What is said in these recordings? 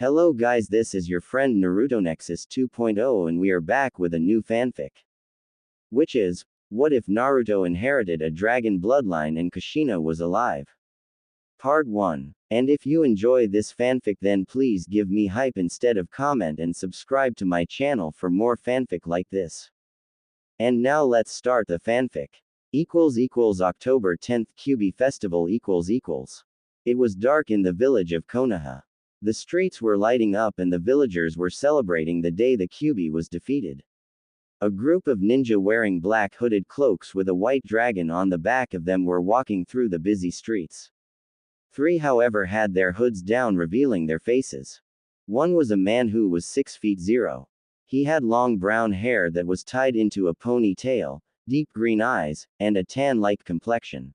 Hello guys, this is your friend Naruto Nexus 2.0 and we are back with a new fanfic. Which is, what if Naruto inherited a dragon bloodline and Kushina was alive? Part 1. And if you enjoy this fanfic then please give me hype instead of comment and subscribe to my channel for more fanfic like this. And now let's start the fanfic. October 10th Kyubi Festival It was dark in the village of Konoha. The streets were lighting up and the villagers were celebrating the day the Kyubi was defeated. A group of ninja wearing black hooded cloaks with a white dragon on the back of them were walking through the busy streets. 3 however had their hoods down revealing their faces. One was a man who was 6 feet 0. He had long brown hair that was tied into a ponytail, deep green eyes, and a tan-like complexion.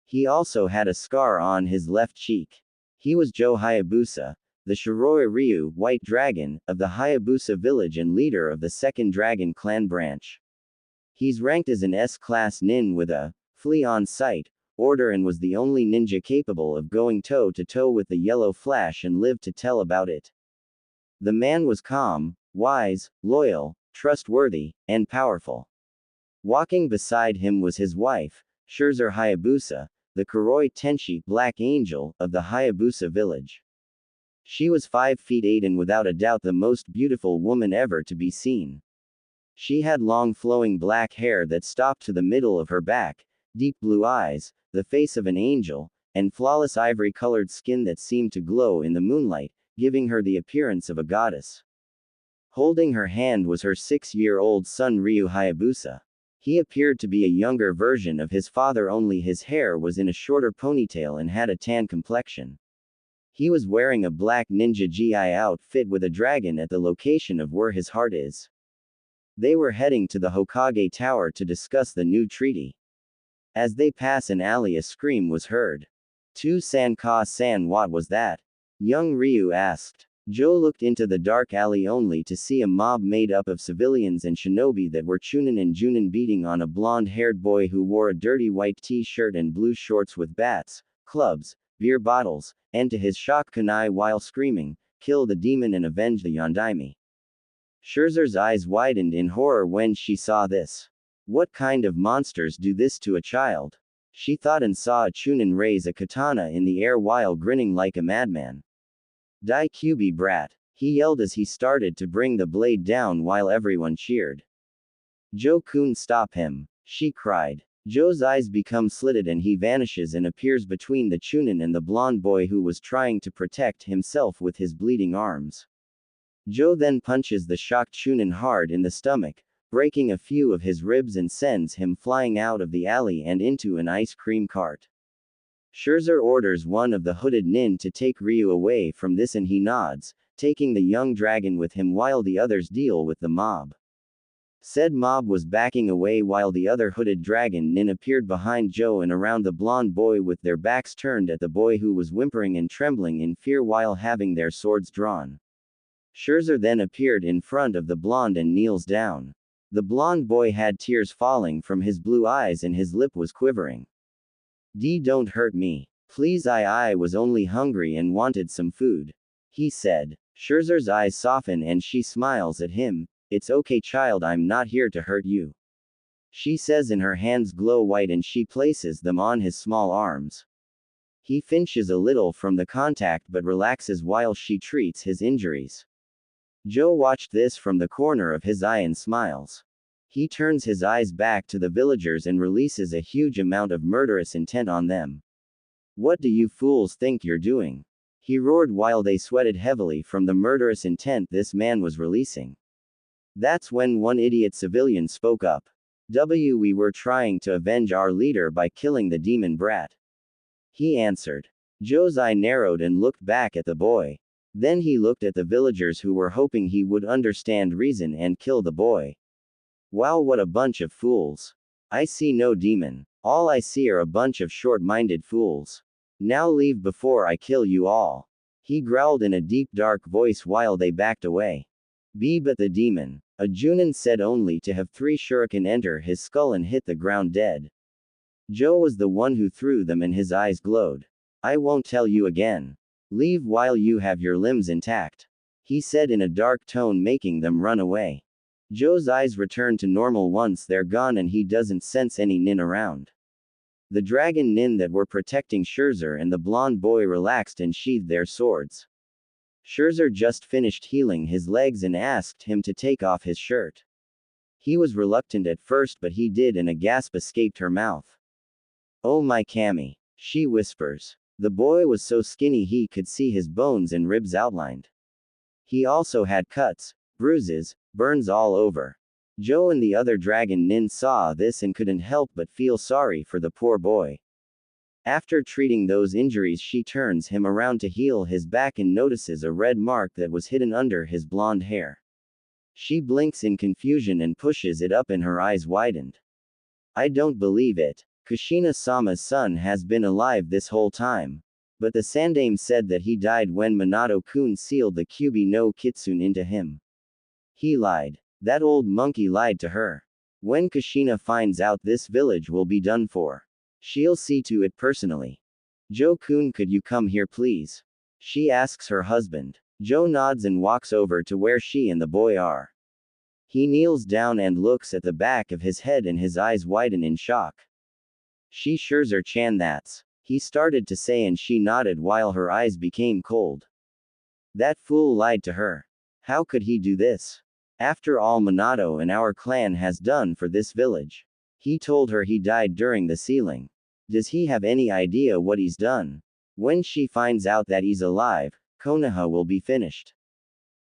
He also had a scar on his left cheek. He was Joe Hayabusa, the Shiroi Ryu, White Dragon, of the Hayabusa village and leader of the second Dragon Clan branch. He's ranked as an S-class nin with a flee on sight order and was the only ninja capable of going toe-to-toe with the Yellow Flash and lived to tell about it. The man was calm, wise, loyal, trustworthy, and powerful. Walking beside him was his wife, Scherzer Hayabusa, the Kuroi Tenshi Black Angel of the Hayabusa village. She was 5 feet 8 and without a doubt the most beautiful woman ever to be seen. She had long flowing black hair that stopped to the middle of her back, deep blue eyes, the face of an angel, and flawless ivory-colored skin that seemed to glow in the moonlight, giving her the appearance of a goddess. Holding her hand was her 6-year-old son Ryu Hayabusa. He appeared to be a younger version of his father, only his hair was in a shorter ponytail and had a tan complexion. He was wearing a black ninja gi outfit with a dragon at the location of where his heart is. They were heading to the Hokage Tower to discuss the new treaty. As they pass an alley a scream was heard. "2-san ka-san, what was that?" Young Ryu asked. Joe looked into the dark alley only to see a mob made up of civilians and shinobi that were Chunin and Junin beating on a blonde-haired boy who wore a dirty white t-shirt and blue shorts with bats, clubs, beer bottles, and to his shock kunai while screaming, "Kill the demon and avenge the Yondaime." Scherzer's eyes widened in horror when she saw this. What kind of monsters do this to a child? She thought and saw a Chunin raise a katana in the air while grinning like a madman. "Die Kyubi brat," he yelled as he started to bring the blade down while everyone cheered. "Joe-kun, stop him," she cried. Joe's eyes become slitted and he vanishes and appears between the Chunin and the blonde boy who was trying to protect himself with his bleeding arms. Joe then punches the shocked Chunin hard in the stomach, breaking a few of his ribs and sends him flying out of the alley and into an ice cream cart. Scherzer orders one of the hooded nin to take Ryu away from this and he nods, taking the young dragon with him while the others deal with the mob. Said mob was backing away while the other hooded dragon nin appeared behind Joe and around the blonde boy with their backs turned at the boy who was whimpering and trembling in fear while having their swords drawn. Scherzer then appeared in front of the blonde and kneels down. The blonde boy had tears falling from his blue eyes and his lip was quivering. Don't hurt me. Please, I was only hungry and wanted some food," he said. Scherzer's eyes soften and she smiles at him. "It's okay child, I'm not here to hurt you," she says, and her hands glow white and she places them on his small arms. He flinches a little from the contact but relaxes while she treats his injuries. Joe watched this from the corner of his eye and smiles. He turns his eyes back to the villagers and releases a huge amount of murderous intent on them. "What do you fools think you're doing?" he roared while they sweated heavily from the murderous intent this man was releasing. That's when one idiot civilian spoke up. We were trying to avenge our leader by killing the demon brat," he answered. Joe's eye narrowed and looked back at the boy. Then he looked at the villagers who were hoping he would understand reason and kill the boy. "Wow, what a bunch of fools. I see no demon. All I see are a bunch of short-minded fools. Now leave before I kill you all," he growled in a deep dark voice while they backed away. But the demon," a Junin said, only to have 3 shuriken enter his skull and hit the ground dead. Joe was the one who threw them and his eyes glowed. "I won't tell you again. Leave while you have your limbs intact, he said in a dark tone, making them run away. Joe's eyes return to normal once they're gone and he doesn't sense any nin around. The dragon nin that were protecting Scherzer and the blonde boy relaxed and sheathed their swords. Scherzer just finished healing his legs and asked him to take off his shirt. He was reluctant at first, but he did, and a gasp escaped her mouth. "Oh my Cammy," she whispers. The boy was so skinny he could see his bones and ribs outlined. He also had cuts, bruises, burns all over. Joe and the other dragon nin saw this and couldn't help but feel sorry for the poor boy. After treating those injuries, she turns him around to heal his back and notices a red mark that was hidden under his blonde hair. She blinks in confusion and pushes it up and her eyes widened. "I don't believe it. Kushina-sama's son has been alive this whole time. But the Sandaime said that he died when Minato-kun sealed the Kyubi no Kitsune into him. He lied. That old monkey lied to her. When Kushina finds out, this village will be done for. She'll see to it personally. Joe-kun, could you come here please?" she asks her husband. Joe nods and walks over to where she and the boy are. He kneels down and looks at the back of his head and his eyes widen in shock. "She Scherzer-chan, that's," he started to say, and she nodded while her eyes became cold. That fool lied to her. How could he do this? After all Minato and our clan has done for this village. He told her he died during the sealing. Does he have any idea what he's done? When she finds out that he's alive, Konoha will be finished.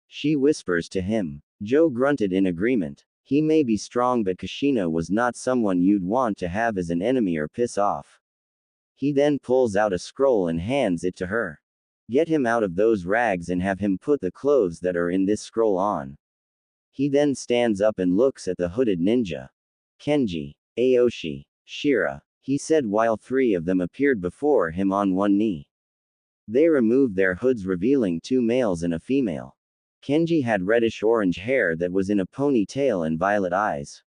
She whispers to him. Joe grunted in agreement. He may be strong, but Kushina was not someone you'd want to have as an enemy or piss off. He then pulls out a scroll and hands it to her. "Get him out of those rags and have him put the clothes that are in this scroll on." He then stands up and looks at the hooded ninja. "Kenji, Aoshi, Shira," he said while three of them appeared before him on one knee. They removed their hoods, revealing two males and a female. Kenji had reddish-orange hair that was in a ponytail and violet eyes.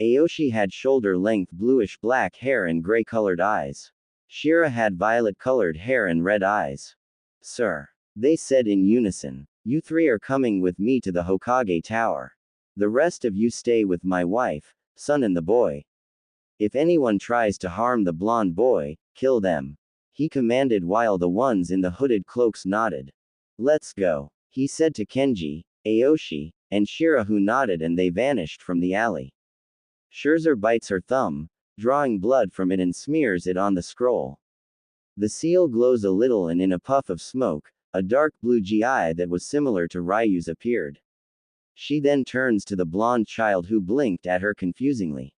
Aoshi had shoulder-length bluish-black hair and gray-colored eyes. Shira had violet-colored hair and red eyes. "Sir," they said in unison, "you three are coming with me to the Hokage Tower. The rest of you stay with my wife, son and the boy. If anyone tries to harm the blonde boy, kill them," he commanded while the ones in the hooded cloaks nodded. "Let's go," he said to Kenji, Aoshi, and Shira, who nodded, and they vanished from the alley. Scherzer bites her thumb, drawing blood from it, and smears it on the scroll. The seal glows a little, and in a puff of smoke, a dark blue GI that was similar to Ryu's appeared. She then turns to the blonde child, who blinked at her confusingly.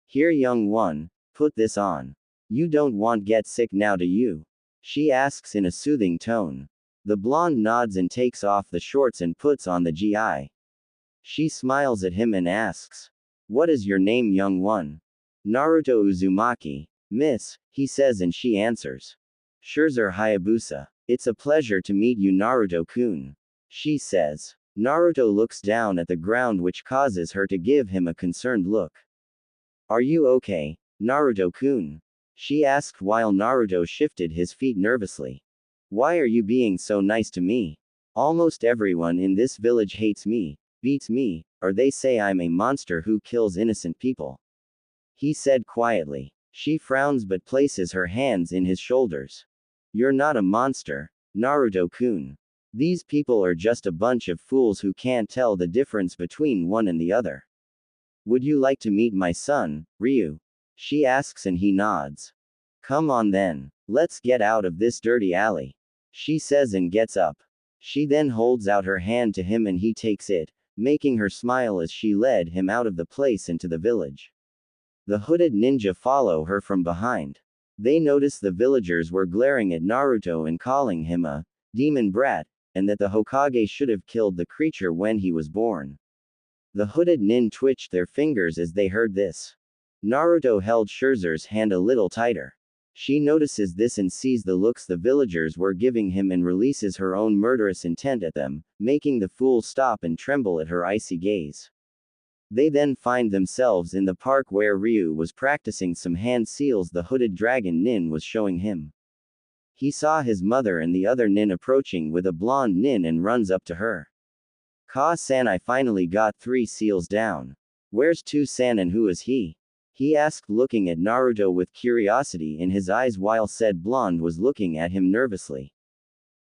"Here, young one, put this on. You don't want get sick now, do you?" she asks in a soothing tone. The blonde nods and takes off the shorts and puts on the GI. She smiles at him and asks, "What is your name, young one?" "Naruto Uzumaki, miss," he says, and she answers, "Scherzer Hayabusa. It's a pleasure to meet you, Naruto-kun," she says. Naruto looks down at the ground, which causes her to give him a concerned look. "Are you okay, Naruto-kun?" she asked while Naruto shifted his feet nervously. "Why are you being so nice to me? Almost everyone in this village hates me, beats me, or they say I'm a monster who kills innocent people," he said quietly. She frowns but places her hands in his shoulders. "You're not a monster, Naruto-kun. These people are just a bunch of fools who can't tell the difference between one and the other. Would you like to meet my son, Ryu?" she asks, and he nods. "Come on then. Let's get out of this dirty alley," she says, and gets up. She then holds out her hand to him and he takes it, making her smile as she led him out of the place into the village. The hooded ninja follow her from behind. They notice the villagers were glaring at Naruto and calling him a demon brat, and that the Hokage should have killed the creature when he was born. The hooded nin twitched their fingers as they heard this. Naruto held Scherzer's hand a little tighter. She notices this and sees the looks the villagers were giving him and releases her own murderous intent at them, making the fool stop and tremble at her icy gaze. They then find themselves in the park where Ryu was practicing some hand seals the hooded dragon nin was showing him. He saw his mother and the other nin approaching with a blonde nin and runs up to her. Ka-san, I finally got 3 seals down. Where's 2-san and who is he? He asked, looking at Naruto with curiosity in his eyes while said blonde was looking at him nervously.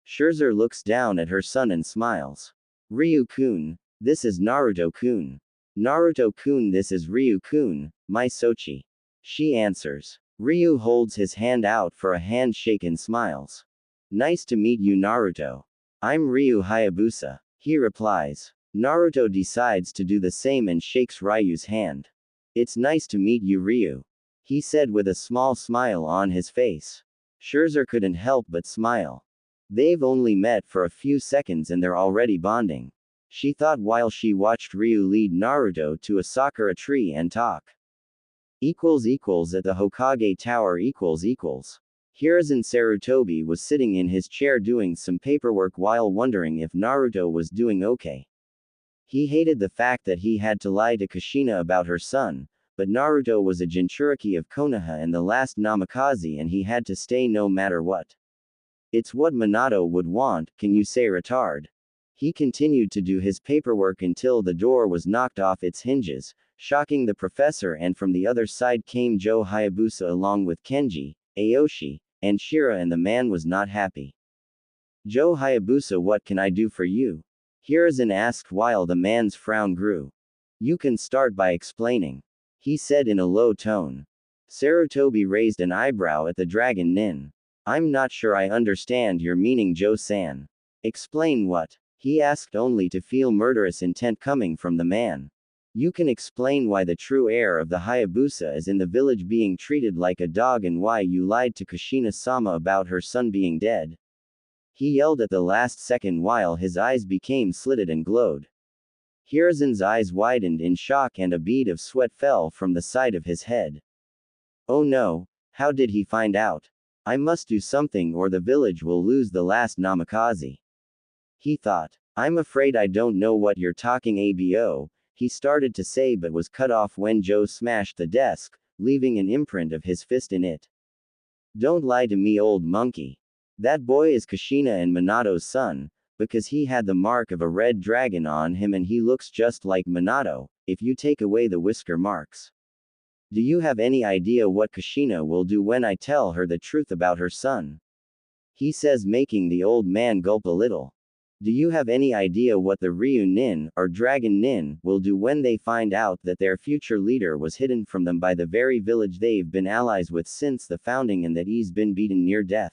Scherzer looks down at her son and smiles. Ryu-kun, this is Naruto-kun. Naruto-kun, this is Ryu-kun, my Sochi. She answers. Ryu holds his hand out for a handshake and smiles. Nice to meet you, Naruto. I'm Ryu Hayabusa. He replies. Naruto decides to do the same and shakes Ryu's hand. It's nice to meet you, Ryu. He said with a small smile on his face. Scherzer couldn't help but smile. They've only met for a few seconds and they're already bonding. She thought while she watched Ryu lead Naruto to a sakura tree and talk. At the Hokage Tower . Hiruzen Sarutobi was sitting in his chair doing some paperwork while wondering if Naruto was doing okay. He hated the fact that he had to lie to Kushina about her son, but Naruto was a Jinchuriki of Konoha and the last Namikaze and he had to stay no matter what. It's what Minato would want, can you say retard? He continued to do his paperwork until the door was knocked off its hinges, shocking the professor, and from the other side came Joe Hayabusa along with Kenji, Aoshi, and Shira, and the man was not happy. Joe Hayabusa, what can I do for you? Hiruzen asked while the man's frown grew. You can start by explaining, he said in a low tone. Sarutobi raised an eyebrow at the dragon nin. I'm not sure I understand your meaning, Joe-san. Explain what? He asked, only to feel murderous intent coming from the man. You can explain why the true heir of the Hayabusa is in the village being treated like a dog and why you lied to Kushina-sama about her son being dead. He yelled at the last second while his eyes became slitted and glowed. Hiruzen's eyes widened in shock and a bead of sweat fell from the side of his head. Oh no, how did he find out? I must do something or the village will lose the last Namikaze. He thought. I'm afraid I don't know what you're talking abo, he started to say but was cut off when Joe smashed the desk, leaving an imprint of his fist in it. Don't lie to me, old monkey. That boy is Kushina and Minato's son, because he had the mark of a red dragon on him and he looks just like Minato, if you take away the whisker marks. Do you have any idea what Kushina will do when I tell her the truth about her son? He says, making the old man gulp a little. Do you have any idea what the Ryu nin, or dragon nin, will do when they find out that their future leader was hidden from them by the very village they've been allies with since the founding and that he's been beaten near death?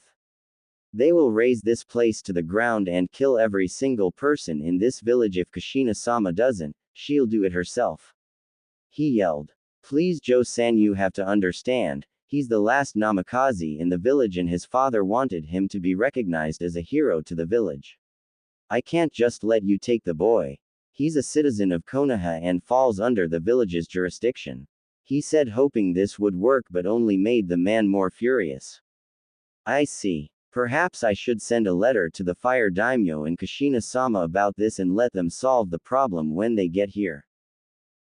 They will raze this place to the ground and kill every single person in this village. If Kushina-sama doesn't, she'll do it herself. He yelled. Please, Joe-san, you have to understand, he's the last Namikaze in the village and his father wanted him to be recognized as a hero to the village. I can't just let you take the boy. He's a citizen of Konoha and falls under the village's jurisdiction. He said, hoping this would work but only made the man more furious. I see. Perhaps I should send a letter to the fire daimyo and Kushina-sama about this and let them solve the problem when they get here.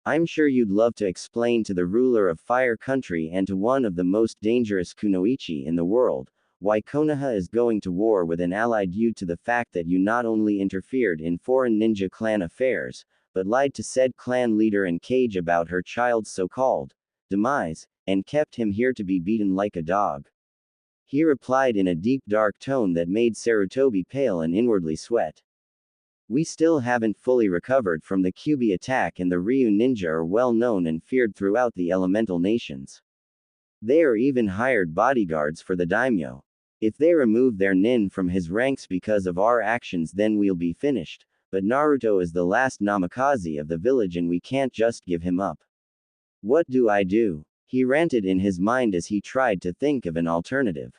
I'm sure you'd love to explain to the ruler of Fire Country and to one of the most dangerous kunoichi in the world, why Konoha is going to war with an ally due to the fact that you not only interfered in foreign ninja clan affairs, but lied to said clan leader and Kage about her child's so-called demise, and kept him here to be beaten like a dog. He replied in a deep dark tone that made Sarutobi pale and inwardly sweat. We still haven't fully recovered from the Kyuubi attack and the Ryu ninja are well known and feared throughout the elemental nations. They are even hired bodyguards for the daimyo. If they remove their nin from his ranks because of our actions then we'll be finished, but Naruto is the last Namikaze of the village and we can't just give him up. What do I do? He ranted in his mind as he tried to think of an alternative.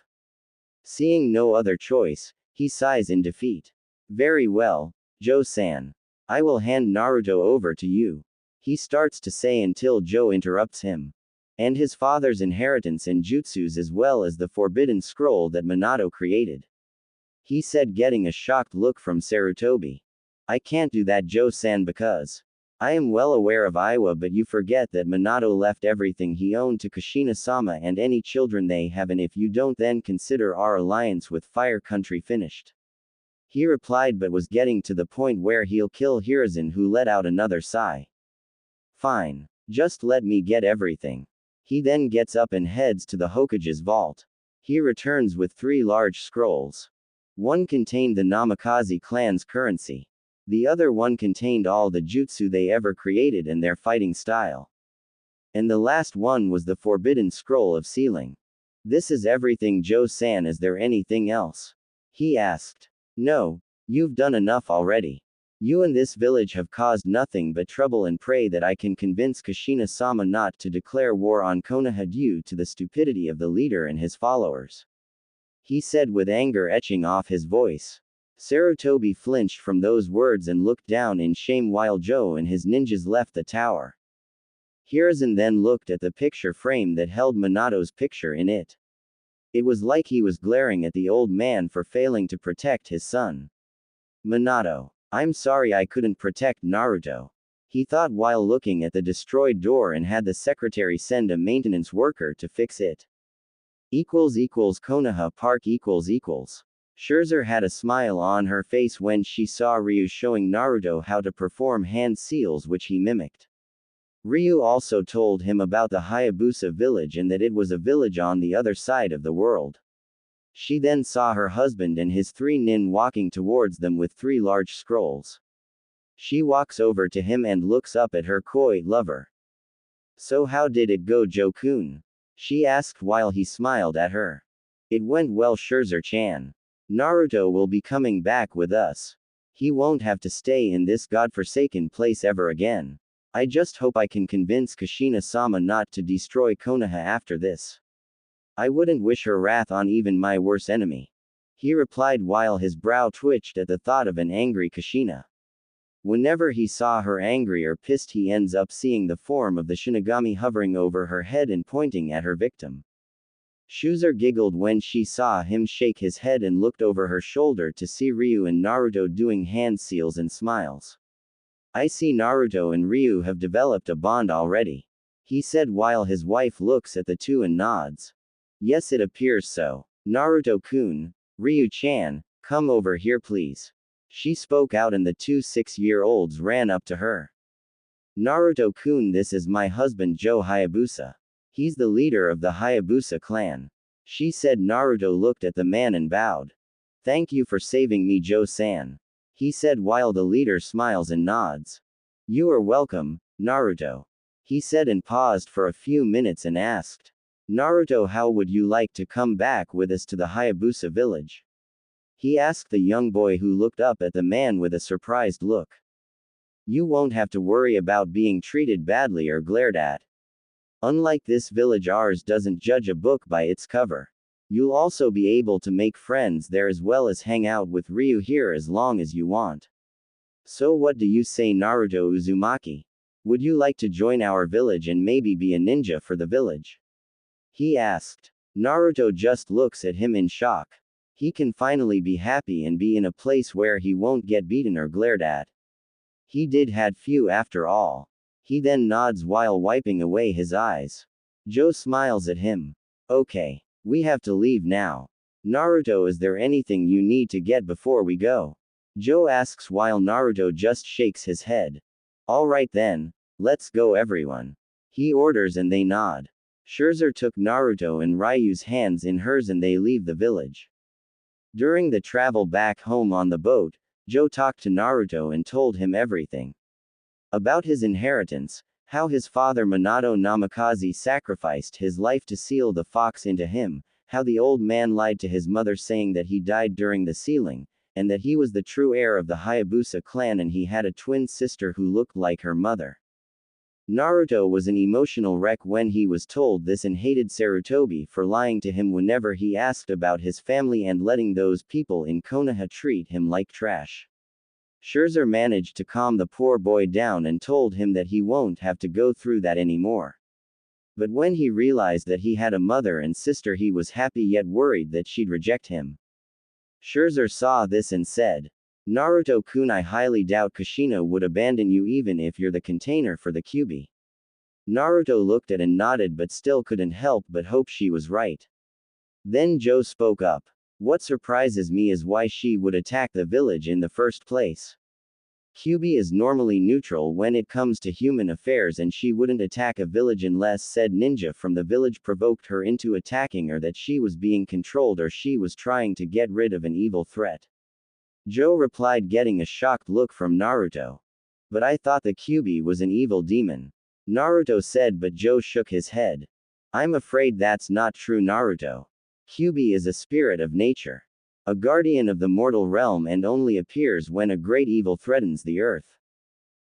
Seeing no other choice, he sighs in defeat. Very well, Joe-san. I will hand Naruto over to you. He starts to say until Joe interrupts him. And his father's inheritance and jutsus as well as the forbidden scroll that Minato created. He said, getting a shocked look from Sarutobi. I can't do that, Joe-san, because I am well aware of Iowa, but you forget that Minato left everything he owned to Kushina-sama and any children they have, and if you don't, then consider our alliance with Fire Country finished. He replied, but was getting to the point where he'll kill Hiruzen, who let out another sigh. Fine. Just let me get everything. He then gets up and heads to the Hokage's vault. He returns with 3 large scrolls. One contained the Namikaze clan's currency. The other one contained all the jutsu they ever created and their fighting style. And the last one was the forbidden scroll of sealing. This is everything, Joe-san. Is there anything else? He asked. No. You've done enough already. You and this village have caused nothing but trouble, and pray that I can convince Kushina-sama not to declare war on Konoha due to the stupidity of the leader and his followers. He said with anger etching off his voice. Sarutobi flinched from those words and looked down in shame while Joe and his ninjas left the tower. Hiruzen then looked at the picture frame that held Minato's picture in it. It was like he was glaring at the old man for failing to protect his son. Minato. I'm sorry I couldn't protect Naruto. He thought while looking at the destroyed door, and had the secretary send a maintenance worker to fix it. Konoha Park . Scherzer had a smile on her face when she saw Ryu showing Naruto how to perform hand seals, which he mimicked. Ryu also told him about the Hayabusa village and that it was a village on the other side of the world. She then saw her husband and his 3 nin walking towards them with 3 large scrolls. She walks over to him and looks up at her koi lover. So how did it go, Joe-kun? She asked while he smiled at her. It went well, Scherzer-chan. Naruto will be coming back with us. He won't have to stay in this godforsaken place ever again. I just hope I can convince Kushina-sama not to destroy Konoha after this. I wouldn't wish her wrath on even my worst enemy. He replied while his brow twitched at the thought of an angry Kushina. Whenever he saw her angry or pissed, he ends up seeing the form of the Shinigami hovering over her head and pointing at her victim. Scherzer giggled when she saw him shake his head and looked over her shoulder to see Ryu and Naruto doing hand seals and smiles. I see Naruto and Ryu have developed a bond already. He said while his wife looks at the two and nods. Yes, it appears so. Naruto-kun, Ryu-chan, come over here please. She spoke out and the 2 6-year-olds ran up to her. Naruto-kun, this is my husband Joe Hayabusa. He's the leader of the Hayabusa clan. She said. Naruto looked at the man and bowed. Thank you for saving me, Joe-san. He said while the leader smiles and nods. You are welcome, Naruto. He said and paused for a few minutes and asked. Naruto, how would you like to come back with us to the Hayabusa village? He asked the young boy, who looked up at the man with a surprised look. You won't have to worry about being treated badly or glared at. Unlike this village, ours doesn't judge a book by its cover. You'll also be able to make friends there as well as hang out with Ryu here as long as you want. So what do you say, Naruto Uzumaki? Would you like to join our village and maybe be a ninja for the village? He asked. Naruto just looks at him in shock. He can finally be happy and be in a place where he won't get beaten or glared at. He did had few after all. He then nods while wiping away his eyes. Joe smiles at him. Okay. We have to leave now. Naruto, is there anything you need to get before we go? Joe asks while Naruto just shakes his head. Alright then. Let's go everyone. He orders and they nod. Scherzer took Naruto and Ryu's hands in hers and they leave the village. During the travel back home on the boat, Joe talked to Naruto and told him everything. About his inheritance, how his father Minato Namikaze sacrificed his life to seal the fox into him, how the old man lied to his mother saying that he died during the sealing, and that he was the true heir of the Hayabusa clan and he had a twin sister who looked like her mother. Naruto was an emotional wreck when he was told this and hated Sarutobi for lying to him whenever he asked about his family and letting those people in Konoha treat him like trash. Scherzer managed to calm the poor boy down and told him that he won't have to go through that anymore. But when he realized that he had a mother and sister, he was happy yet worried that she'd reject him. Scherzer saw this and said, Naruto-kun, I highly doubt Kushina would abandon you even if you're the container for the Kyuubi. Naruto looked at and nodded but still couldn't help but hope she was right. Then Joe spoke up. What surprises me is why she would attack the village in the first place. Kyuubi is normally neutral when it comes to human affairs, and she wouldn't attack a village unless said ninja from the village provoked her into attacking, or that she was being controlled, or she was trying to get rid of an evil threat. Joe replied, getting a shocked look from Naruto. But I thought the Kyuubi was an evil demon. Naruto said, but Joe shook his head. I'm afraid that's not true, Naruto. Kyuubi is a spirit of nature, a guardian of the mortal realm, and only appears when a great evil threatens the earth.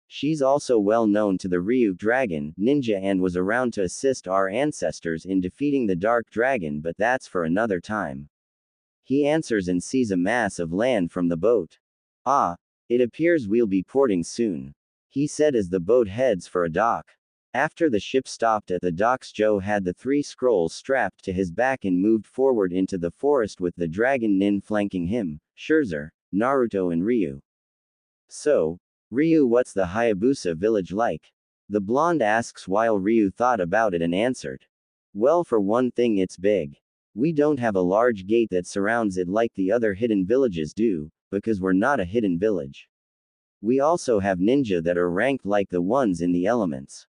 She's also well known to the Ryu dragon, ninja, and was around to assist our ancestors in defeating the dark dragon, but that's for another time. He answers and sees a mass of land from the boat. Ah, it appears we'll be porting soon, he said as the boat heads for a dock. After the ship stopped at the docks, Joe had the 3 scrolls strapped to his back and moved forward into the forest with the dragon nin flanking him, Scherzer, Naruto and Ryu. So, Ryu, what's the Hayabusa village like? The blonde asks while Ryu thought about it and answered. Well, for one thing, it's big. We don't have a large gate that surrounds it like the other hidden villages do, because we're not a hidden village. We also have ninja that are ranked like the ones in the elements.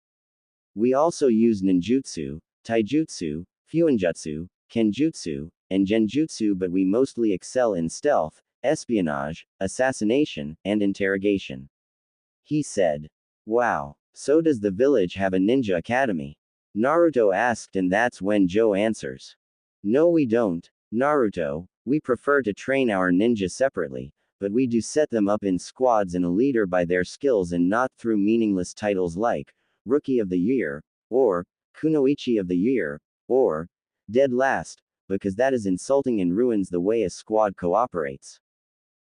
We also use ninjutsu, taijutsu, fuinjutsu, kenjutsu, and genjutsu, but we mostly excel in stealth, espionage, assassination, and interrogation. He said. Wow. So does the village have a ninja academy? Naruto asked, and that's when Joe answers. No, we don't, Naruto. We prefer to train our ninja separately, but we do set them up in squads and a leader by their skills and not through meaningless titles like Rookie of the Year, or Kunoichi of the Year, or Dead Last, because that is insulting and ruins the way a squad cooperates.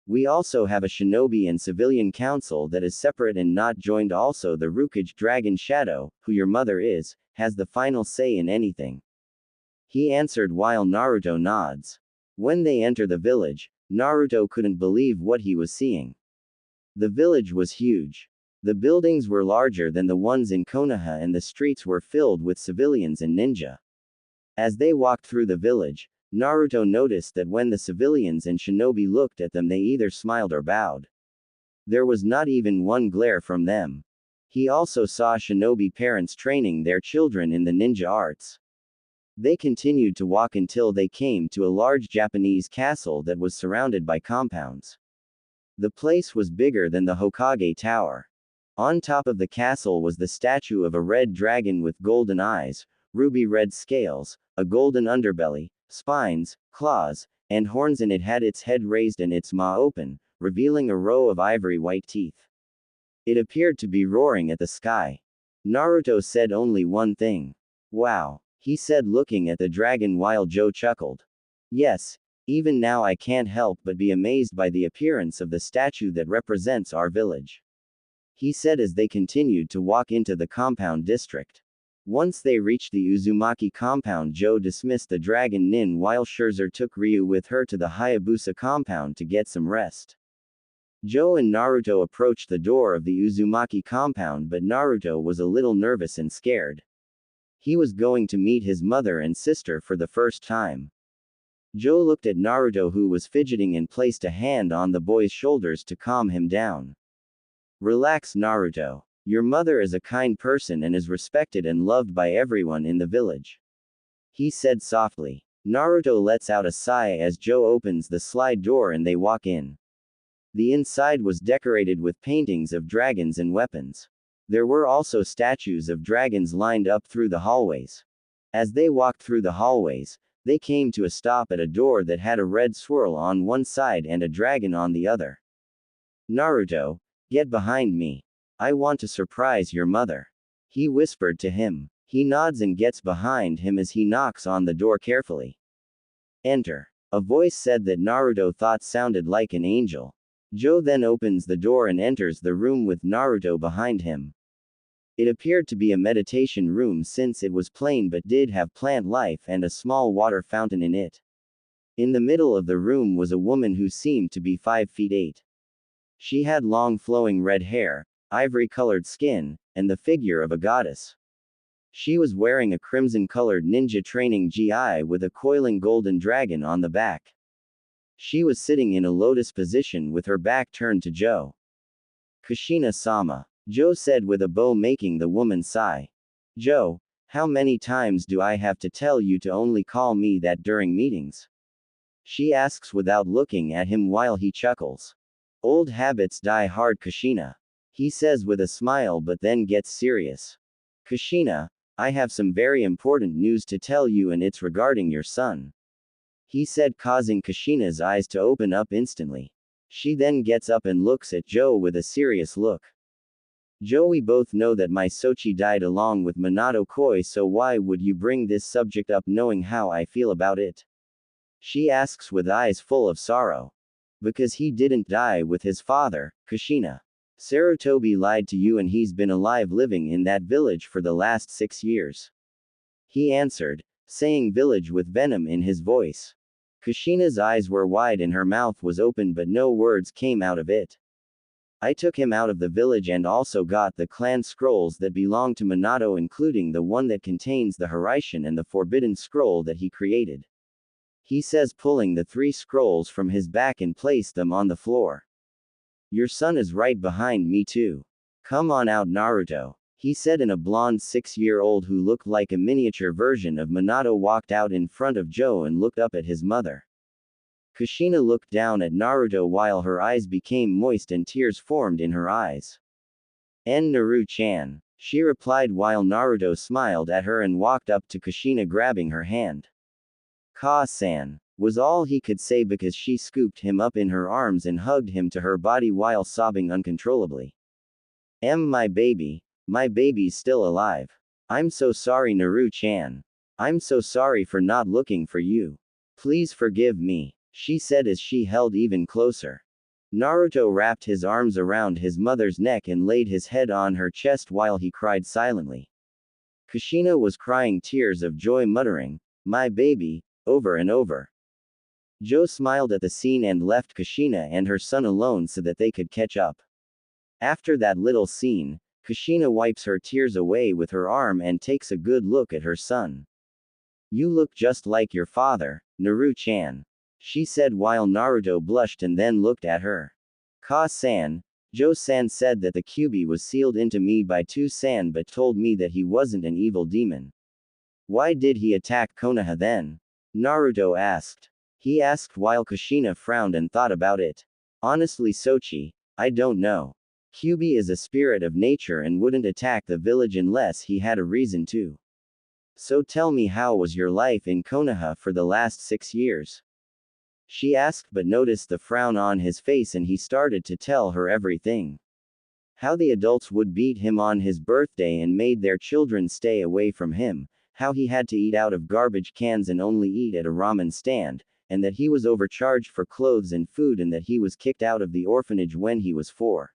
We also have a shinobi and civilian council that is separate and not joined. Also, the Rukage Dragon Shadow, who your mother is, has the final say in anything. He answered while Naruto nods. When they enter the village, Naruto couldn't believe what he was seeing. The village was huge. The buildings were larger than the ones in Konoha, and the streets were filled with civilians and ninja. As they walked through the village, Naruto noticed that when the civilians and shinobi looked at them, they either smiled or bowed. There was not even one glare from them. He also saw shinobi parents training their children in the ninja arts. They continued to walk until they came to a large Japanese castle that was surrounded by compounds. The place was bigger than the Hokage Tower. On top of the castle was the statue of a red dragon with golden eyes, ruby red scales, a golden underbelly, spines, claws, and horns, and it had its head raised and its maw open, revealing a row of ivory white teeth. It appeared to be roaring at the sky. Naruto said only one thing. Wow, he said, looking at the dragon while Joe chuckled. Yes, even now I can't help but be amazed by the appearance of the statue that represents our village, he said as they continued to walk into the compound district. Once they reached the Uzumaki compound, Joe dismissed the dragon nin while Scherzer took Ryu with her to the Hayabusa compound to get some rest. Joe and Naruto approached the door of the Uzumaki compound, but Naruto was a little nervous and scared. He was going to meet his mother and sister for the first time. Joe looked at Naruto, who was fidgeting, and placed a hand on the boy's shoulders to calm him down. Relax, Naruto. Your mother is a kind person and is respected and loved by everyone in the village, he said softly. Naruto lets out a sigh as Joe opens the slide door and they walk in. The inside was decorated with paintings of dragons and weapons. There were also statues of dragons lined up through the hallways. As they walked through the hallways, they came to a stop at a door that had a red swirl on one side and a dragon on the other. Naruto, get behind me. I want to surprise your mother, he whispered to him. He nods and gets behind him as he knocks on the door carefully. Enter. A voice said that Naruto thought sounded like an angel. Joe then opens the door and enters the room with Naruto behind him. It appeared to be a meditation room since it was plain but did have plant life and a small water fountain in it. In the middle of the room was a woman who seemed to be 5 feet 8. She had long flowing red hair, ivory-colored skin, and the figure of a goddess. She was wearing a crimson-colored ninja training gi with a coiling golden dragon on the back. She was sitting in a lotus position with her back turned to Joe. Kushina-sama, Joe said with a bow, making the woman sigh. Joe, how many times do I have to tell you to only call me that during meetings? She asks without looking at him while he chuckles. Old habits die hard, Kushina. He says with a smile, but then gets serious. Kushina, I have some very important news to tell you, and it's regarding your son. He said, causing Kushina's eyes to open up instantly. She then gets up and looks at Joe with a serious look. Joe, we both know that my Sochi died along with Minato Koi, so why would you bring this subject up knowing how I feel about it? She asks with eyes full of sorrow. Because he didn't die with his father, Kushina. Sarutobi lied to you, and he's been alive living in that village for the last 6 years. He answered, saying village with venom in his voice. Kushina's eyes were wide and her mouth was open, but no words came out of it. I took him out of the village and also got the clan scrolls that belong to Minato, including the one that contains the Hiraishin and the forbidden scroll that he created. He says, pulling the 3 scrolls from his back and placed them on the floor. Your son is right behind me too. Come on out, Naruto. He said, and a blonde 6-year-old who looked like a miniature version of Minato walked out in front of Joe and looked up at his mother. Kushina looked down at Naruto while her eyes became moist and tears formed in her eyes. Naru-chan, she replied while Naruto smiled at her and walked up to Kushina, grabbing her hand. Ka-san, was all he could say because she scooped him up in her arms and hugged him to her body while sobbing uncontrollably. My baby's still alive. I'm so sorry, Naru-chan. I'm so sorry for not looking for you. Please forgive me, she said as she held even closer. Naruto wrapped his arms around his mother's neck and laid his head on her chest while he cried silently. Kushina was crying tears of joy, muttering, "My baby," over and over. Joe smiled at the scene and left Kushina and her son alone so that they could catch up. After that little scene, Kushina wipes her tears away with her arm and takes a good look at her son. You look just like your father, Naru-chan, she said while Naruto blushed and then looked at her. Ka-san, Joe-san said that the Kyuubi was sealed into me by 2-san but told me that he wasn't an evil demon. Why did he attack Konoha then? Naruto asked. He asked while Kushina frowned and thought about it. Honestly, Sochi, I don't know. Kyuubi is a spirit of nature and wouldn't attack the village unless he had a reason to. So tell me, how was your life in Konoha for the last 6 years? She asked, but noticed the frown on his face and he started to tell her everything. How the adults would beat him on his birthday and made their children stay away from him, how he had to eat out of garbage cans and only eat at a ramen stand, and that he was overcharged for clothes and food and that he was kicked out of the orphanage when he was 4.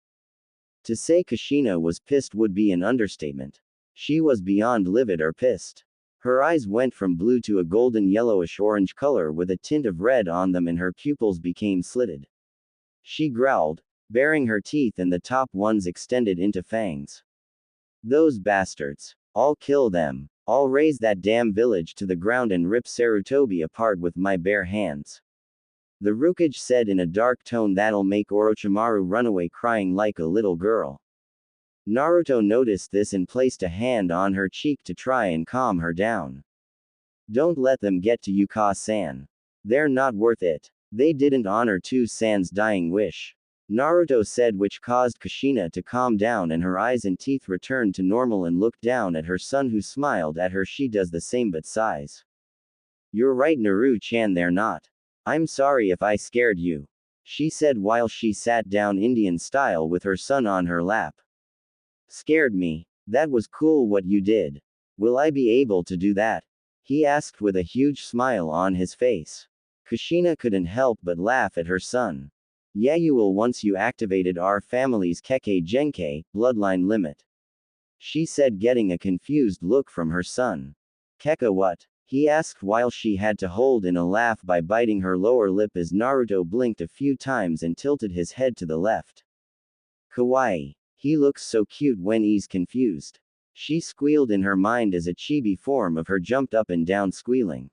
To say Kushina was pissed would be an understatement. She was beyond livid or pissed. Her eyes went from blue to a golden yellowish orange color with a tint of red on them and her pupils became slitted. She growled, baring her teeth and the top ones extended into fangs. Those bastards. I'll kill them. I'll raze that damn village to the ground and rip Sarutobi apart with my bare hands. The Rukage said in a dark tone that'll make Orochimaru run away crying like a little girl. Naruto noticed this and placed a hand on her cheek to try and calm her down. Don't let them get to you, Ka-san. They're not worth it. They didn't honor 2-san's dying wish. Naruto said, which caused Kushina to calm down and her eyes and teeth returned to normal and looked down at her son who smiled at her. She does the same but sighs. You're right, Naru-chan, they're not. I'm sorry if I scared you, she said while she sat down Indian style with her son on her lap. Scared me? That was cool what you did. Will I be able to do that? He asked with a huge smile on his face. Kushina couldn't help but laugh at her son. Yeah, you will once you activated our family's Kekkei Genkei, bloodline limit. She said, getting a confused look from her son. Kekka what? He asked while she had to hold in a laugh by biting her lower lip as Naruto blinked a few times and tilted his head to the left. Kawaii. He looks so cute when he's confused. She squealed in her mind as a chibi form of her jumped up and down squealing.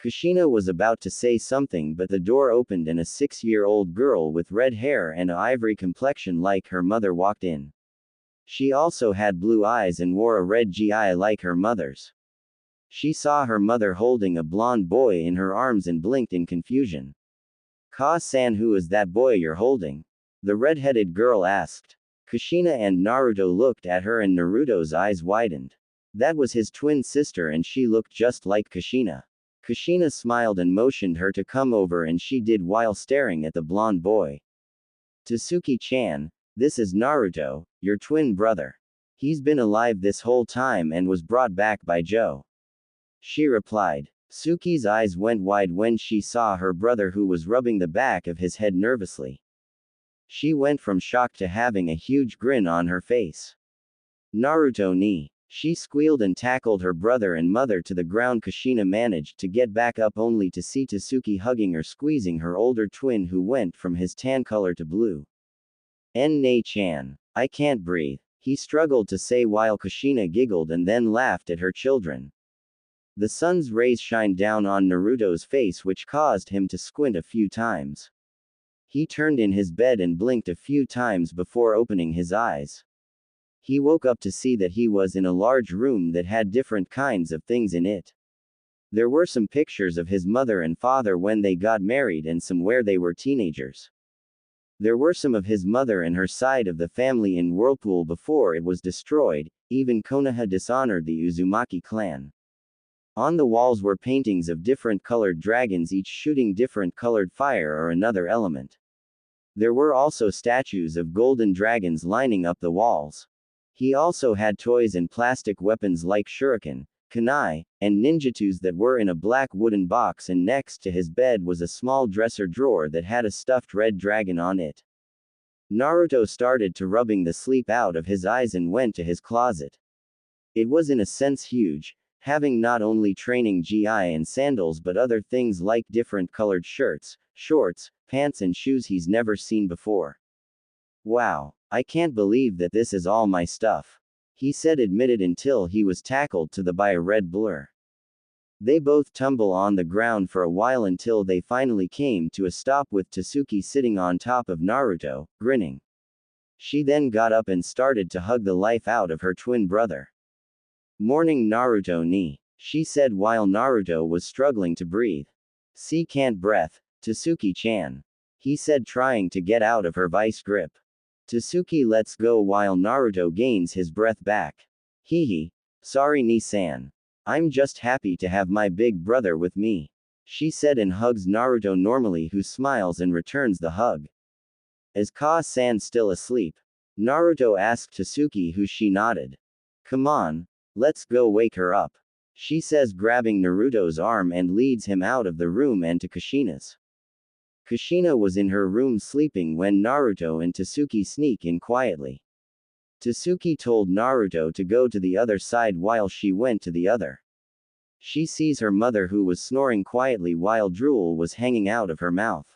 Kushina was about to say something, but the door opened and a 6-year-old girl with red hair and an ivory complexion like her mother walked in. She also had blue eyes and wore a red gi like her mother's. She saw her mother holding a blonde boy in her arms and blinked in confusion. Ka-san, who is that boy you're holding? The red-headed girl asked. Kushina and Naruto looked at her and Naruto's eyes widened. That was his twin sister and she looked just like Kushina. Kushina smiled and motioned her to come over, and she did while staring at the blonde boy. Tsuki-chan, this is Naruto, your twin brother. He's been alive this whole time and was brought back by Joe. She replied. Suki's eyes went wide when she saw her brother, who was rubbing the back of his head nervously. She went from shock to having a huge grin on her face. Naruto ni. She squealed and tackled her brother and mother to the ground. Kushina managed to get back up only to see Tsuki hugging or squeezing her older twin, who went from his tan color to blue. Nei-chan. I can't breathe, he struggled to say while Kushina giggled and then laughed at her children. The sun's rays shined down on Naruto's face, which caused him to squint a few times. He turned in his bed and blinked a few times before opening his eyes. He woke up to see that he was in a large room that had different kinds of things in it. There were some pictures of his mother and father when they got married and some where they were teenagers. There were some of his mother and her side of the family in Whirlpool before it was destroyed. Even Konoha dishonored the Uzumaki clan. On the walls were paintings of different colored dragons, each shooting different colored fire or another element. There were also statues of golden dragons lining up the walls. He also had toys and plastic weapons like shuriken, kunai, and ninjatus that were in a black wooden box, and next to his bed was a small dresser drawer that had a stuffed red dragon on it. Naruto started to rubbing the sleep out of his eyes and went to his closet. It was in a sense huge, having not only training gi and sandals but other things like different colored shirts, shorts, pants and shoes he's never seen before. Wow, I can't believe that this is all my stuff, he said, admitted until he was tackled by a red blur. They both tumble on the ground for a while until they finally came to a stop with Tsuki sitting on top of Naruto, grinning. She then got up and started to hug the life out of her twin brother. Morning Naruto ni, she said while Naruto was struggling to breathe. See, can't breath, Tsuki-chan, he said, trying to get out of her vice grip. Tsuki lets go while Naruto gains his breath back. Hee. Sorry ni-san. I'm just happy to have my big brother with me, she said and hugs Naruto normally, who smiles and returns the hug. Is Ka-san still asleep? Naruto asked Tsuki, who she nodded. Come on, let's go wake her up, she says, grabbing Naruto's arm and leads him out of the room and to Kushina's. Kushina was in her room sleeping when Naruto and Tsuki sneak in quietly. Tsuki told Naruto to go to the other side while she went to the other. She sees her mother, who was snoring quietly while drool was hanging out of her mouth.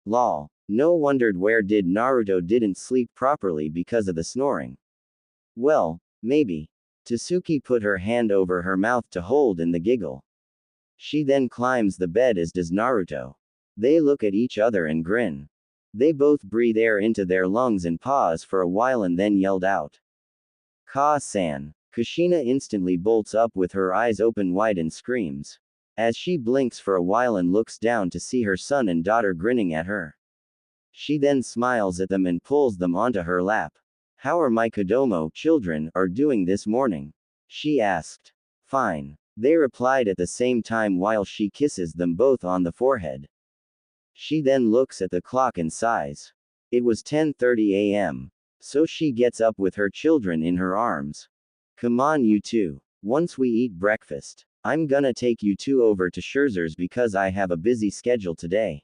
Lol. No wondered where did Naruto didn't sleep properly because of the snoring. Well, maybe. Tsuki put her hand over her mouth to hold in the giggle. She then climbs the bed, as does Naruto. They look at each other and grin. They both breathe air into their lungs and pause for a while and then yelled out. Ka-san. Kushina instantly bolts up with her eyes open wide and screams. As she blinks for a while and looks down to see her son and daughter grinning at her. She then smiles at them and pulls them onto her lap. How are my Kodomo children are doing this morning? She asked. Fine, they replied at the same time while she kisses them both on the forehead. She then looks at the clock and sighs. It was 10:30 a.m. So she gets up with her children in her arms. Come on, you two. Once we eat breakfast, I'm gonna take you two over to Scherzer's because I have a busy schedule today,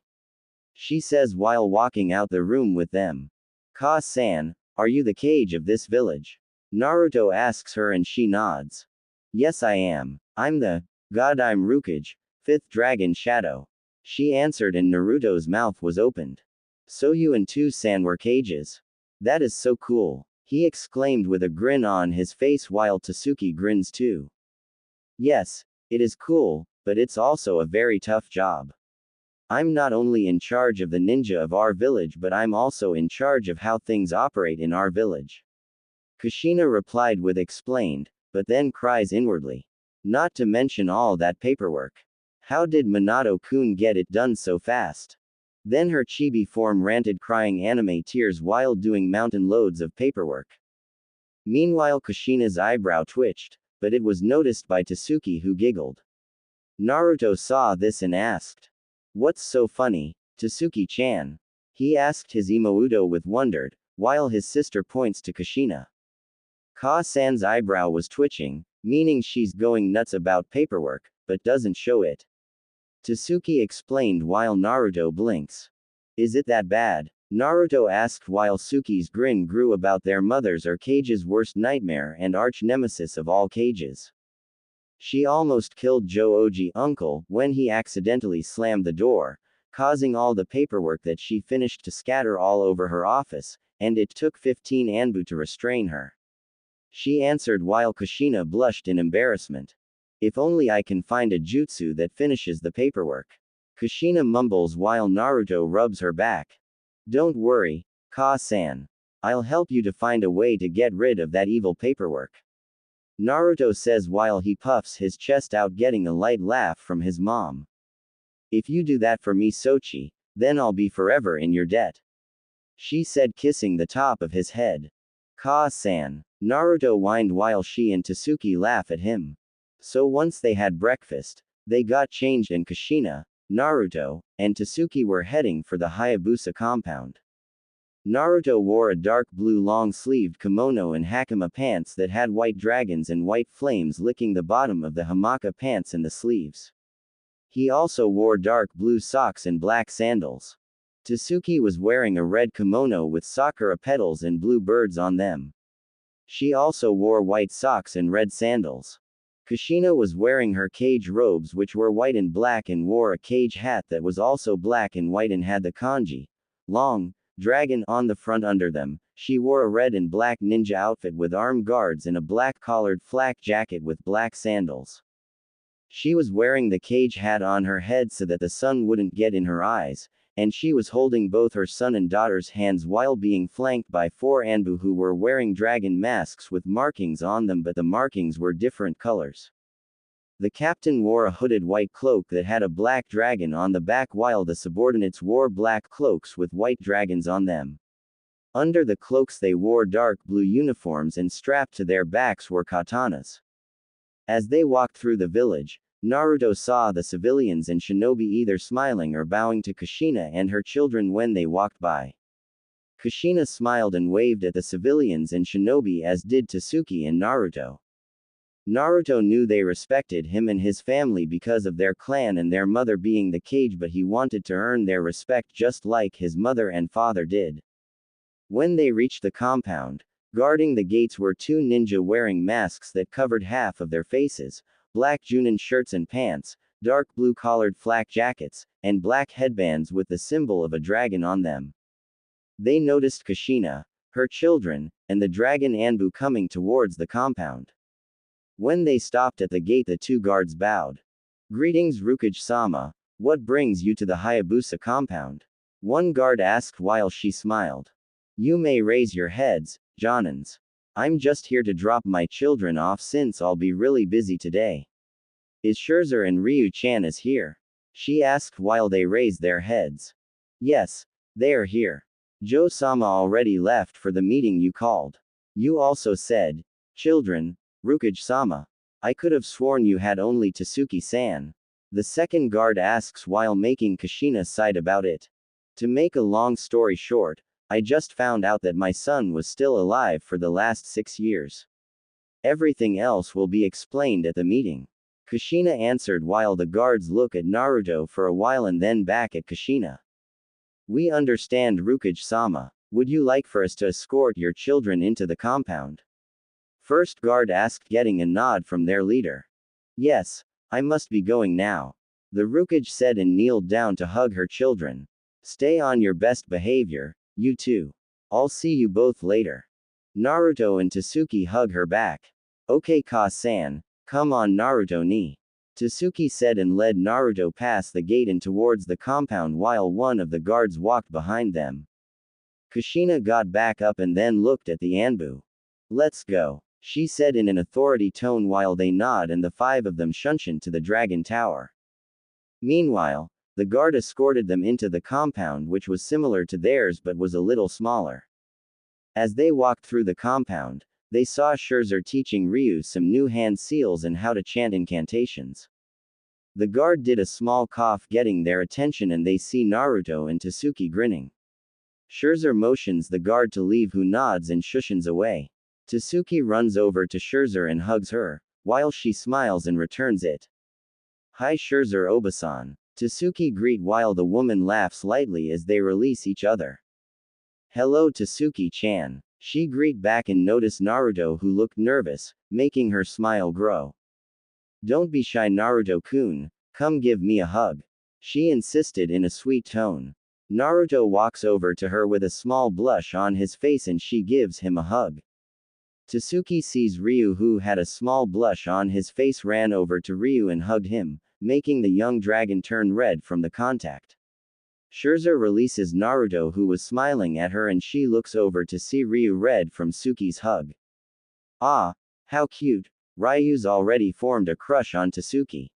she says while walking out the room with them. Ka-san, are you the Kage of this village? Naruto asks her and she nods. Yes, I am. I'm the Godime Rukage, 5th Dragon Shadow, she answered, and Naruto's mouth was opened. So you and Tu-san were cages. That is so cool, he exclaimed with a grin on his face while Tasuki grins too. Yes, it is cool, but it's also a very tough job. I'm not only in charge of the ninja of our village, but I'm also in charge of how things operate in our village. Kushina replied with explained, but then cries inwardly. Not to mention all that paperwork. How did Minato-kun get it done so fast? Then her chibi form ranted, crying anime tears while doing mountain loads of paperwork. Meanwhile, Kushina's eyebrow twitched, but it was noticed by Tasuki, who giggled. Naruto saw this and asked, "What's so funny, Tasuki-chan?" He asked his Imouto with wondered, while his sister points to Kushina. Ka-san's eyebrow was twitching, meaning she's going nuts about paperwork, but doesn't show it. Tasuki explained while Naruto blinks. Is it that bad? Naruto asked while Suki's grin grew about their mothers are Cage's worst nightmare and arch nemesis of all cages. She almost killed Joji uncle when he accidentally slammed the door, causing all the paperwork that she finished to scatter all over her office, and it took 15 anbu to restrain her. She answered while Kushina blushed in embarrassment. If only I can find a jutsu that finishes the paperwork. Kushina mumbles while Naruto rubs her back. Don't worry, Ka-san. I'll help you to find a way to get rid of that evil paperwork. Naruto says while he puffs his chest out, getting a light laugh from his mom. If you do that for me, Sochi, then I'll be forever in your debt. She said, kissing the top of his head. Ka-san. Naruto whined while she and Tasuki laugh at him. So once they had breakfast, they got changed and Kushina, Naruto, and Tasuki were heading for the Hayabusa compound. Naruto wore a dark blue long-sleeved kimono and hakama pants that had white dragons and white flames licking the bottom of the hamaka pants and the sleeves. He also wore dark blue socks and black sandals. Tasuki was wearing a red kimono with sakura petals and blue birds on them. She also wore white socks and red sandals. Kushina was wearing her cage robes, which were white and black, and wore a cage hat that was also black and white and had the kanji, long, dragon on the front under them. She wore a red and black ninja outfit with arm guards and a black collared flak jacket with black sandals. She was wearing the cage hat on her head so that the sun wouldn't get in her eyes, and she was holding both her son and daughter's hands while being flanked by 4 Anbu who were wearing dragon masks with markings on them, but the markings were different colors. The captain wore a hooded white cloak that had a black dragon on the back, while the subordinates wore black cloaks with white dragons on them. Under the cloaks they wore dark blue uniforms, and strapped to their backs were katanas. As they walked through the village, Naruto saw the civilians and shinobi either smiling or bowing to Kushina and her children when they walked by. Kushina smiled and waved at the civilians and shinobi, as did Tasuki and Naruto. Naruto knew they respected him and his family because of their clan and their mother being the Kage, but he wanted to earn their respect just like his mother and father did. When they reached the compound, guarding the gates were 2 ninja wearing masks that covered half of their faces, black Junin shirts and pants, dark blue collared flak jackets, and black headbands with the symbol of a dragon on them. They noticed Kushina, her children, and the dragon Anbu coming towards the compound. When they stopped at the gate, the 2 guards bowed. Greetings, Rukage-sama. What brings you to the Hayabusa compound? One guard asked while she smiled. You may raise your heads, Jonins. I'm just here to drop my children off since I'll be really busy today. Is Scherzer and Ryu-chan is here? She asked while they raised their heads. Yes, they are here. Jo-sama already left for the meeting you called. You also said, children, Rukage-sama. I could have sworn you had only Tasuki-san. The second guard asks while making Kushina sigh about it. To make a long story short, I just found out that my son was still alive for the last 6 years. Everything else will be explained at the meeting. Kushina answered while the guards look at Naruto for a while and then back at Kushina. We understand, Rukage-sama. Would you like for us to escort your children into the compound? First guard asked, getting a nod from their leader. Yes, I must be going now. The Rukage said and kneeled down to hug her children. Stay on your best behavior, you two. I'll see you both later. Naruto and Tasuki hug her back. Okay Ka-san, come on Naruto ni. Tasuki said and led Naruto past the gate and towards the compound while one of the guards walked behind them. Kushina got back up and then looked at the Anbu. Let's go, she said in an authority tone while they nod and the five of them shunshin to the Dragon Tower. Meanwhile, the guard escorted them into the compound which was similar to theirs but was a little smaller. As they walked through the compound, they saw Scherzer teaching Ryu some new hand seals and how to chant incantations. The guard did a small cough getting their attention and they see Naruto and Tasuki grinning. Scherzer motions the guard to leave who nods and shushens away. Tasuki runs over to Scherzer and hugs her, while she smiles and returns it. Hi Scherzer Obasan. Tasuki greet while the woman laughs lightly as they release each other. Hello Tasuki-chan. She greet back and notice Naruto who looked nervous, making her smile grow. Don't be shy Naruto-kun, come give me a hug. She insisted in a sweet tone. Naruto walks over to her with a small blush on his face and she gives him a hug. Tasuki sees Ryu who had a small blush on his face ran over to Ryu and hugged him, making the young dragon turn red from the contact. Scherzer releases Naruto who was smiling at her and she looks over to see Ryu red from Suki's hug. Ah, how cute, Ryu's already formed a crush on Tasuki.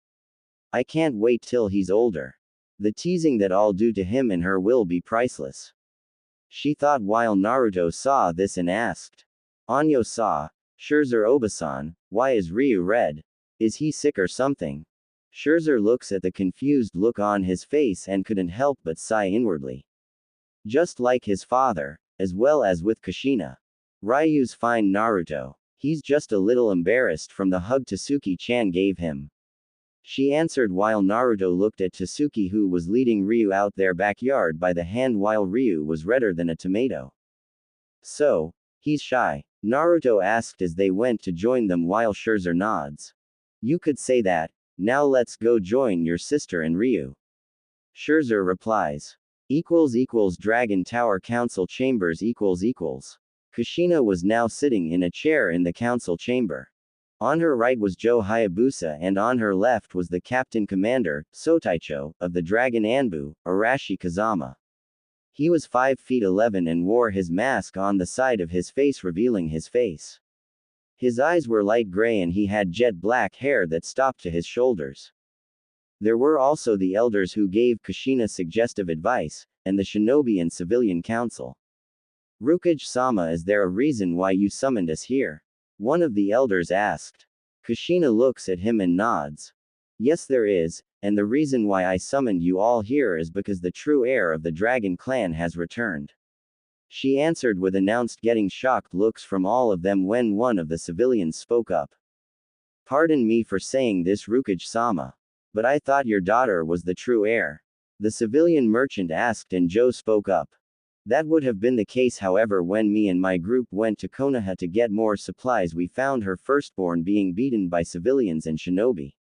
I can't wait till he's older. The teasing that I'll do to him and her will be priceless. She thought while Naruto saw this and asked. Anyo saw, Scherzer Obasan, why is Ryu red? Is he sick or something? Scherzer looks at the confused look on his face and couldn't help but sigh inwardly. Just like his father, as well as with Kushina. Ryu's fine Naruto. He's just a little embarrassed from the hug Tasuki-chan gave him. She answered while Naruto looked at Tasuki who was leading Ryu out their backyard by the hand while Ryu was redder than a tomato. So, he's shy? Naruto asked as they went to join them while Scherzer nods. You could say that. Now let's go join your sister and Ryu. Scherzer replies. Dragon Tower Council Chambers Kushina was now sitting in a chair in the council chamber. On her right was Joe Hayabusa and on her left was the captain commander, Sotaicho, of the Dragon Anbu, Arashi Kazama. He was 5 feet 11 and wore his mask on the side of his face revealing his face. His eyes were light gray and he had jet black hair that stopped to his shoulders. There were also the elders who gave Kushina suggestive advice, and the shinobi and civilian council. Rukage-sama, is there a reason why you summoned us here? One of the elders asked. Kushina looks at him and nods. Yes there is, and the reason why I summoned you all here is because the true heir of the Dragon Clan has returned. She answered with announced getting shocked looks from all of them when one of the civilians spoke up. Pardon me for saying this Rukage-sama. But I thought your daughter was the true heir. The civilian merchant asked and Joe spoke up. That would have been the case however when me and my group went to Konoha to get more supplies we found her firstborn being beaten by civilians and shinobi.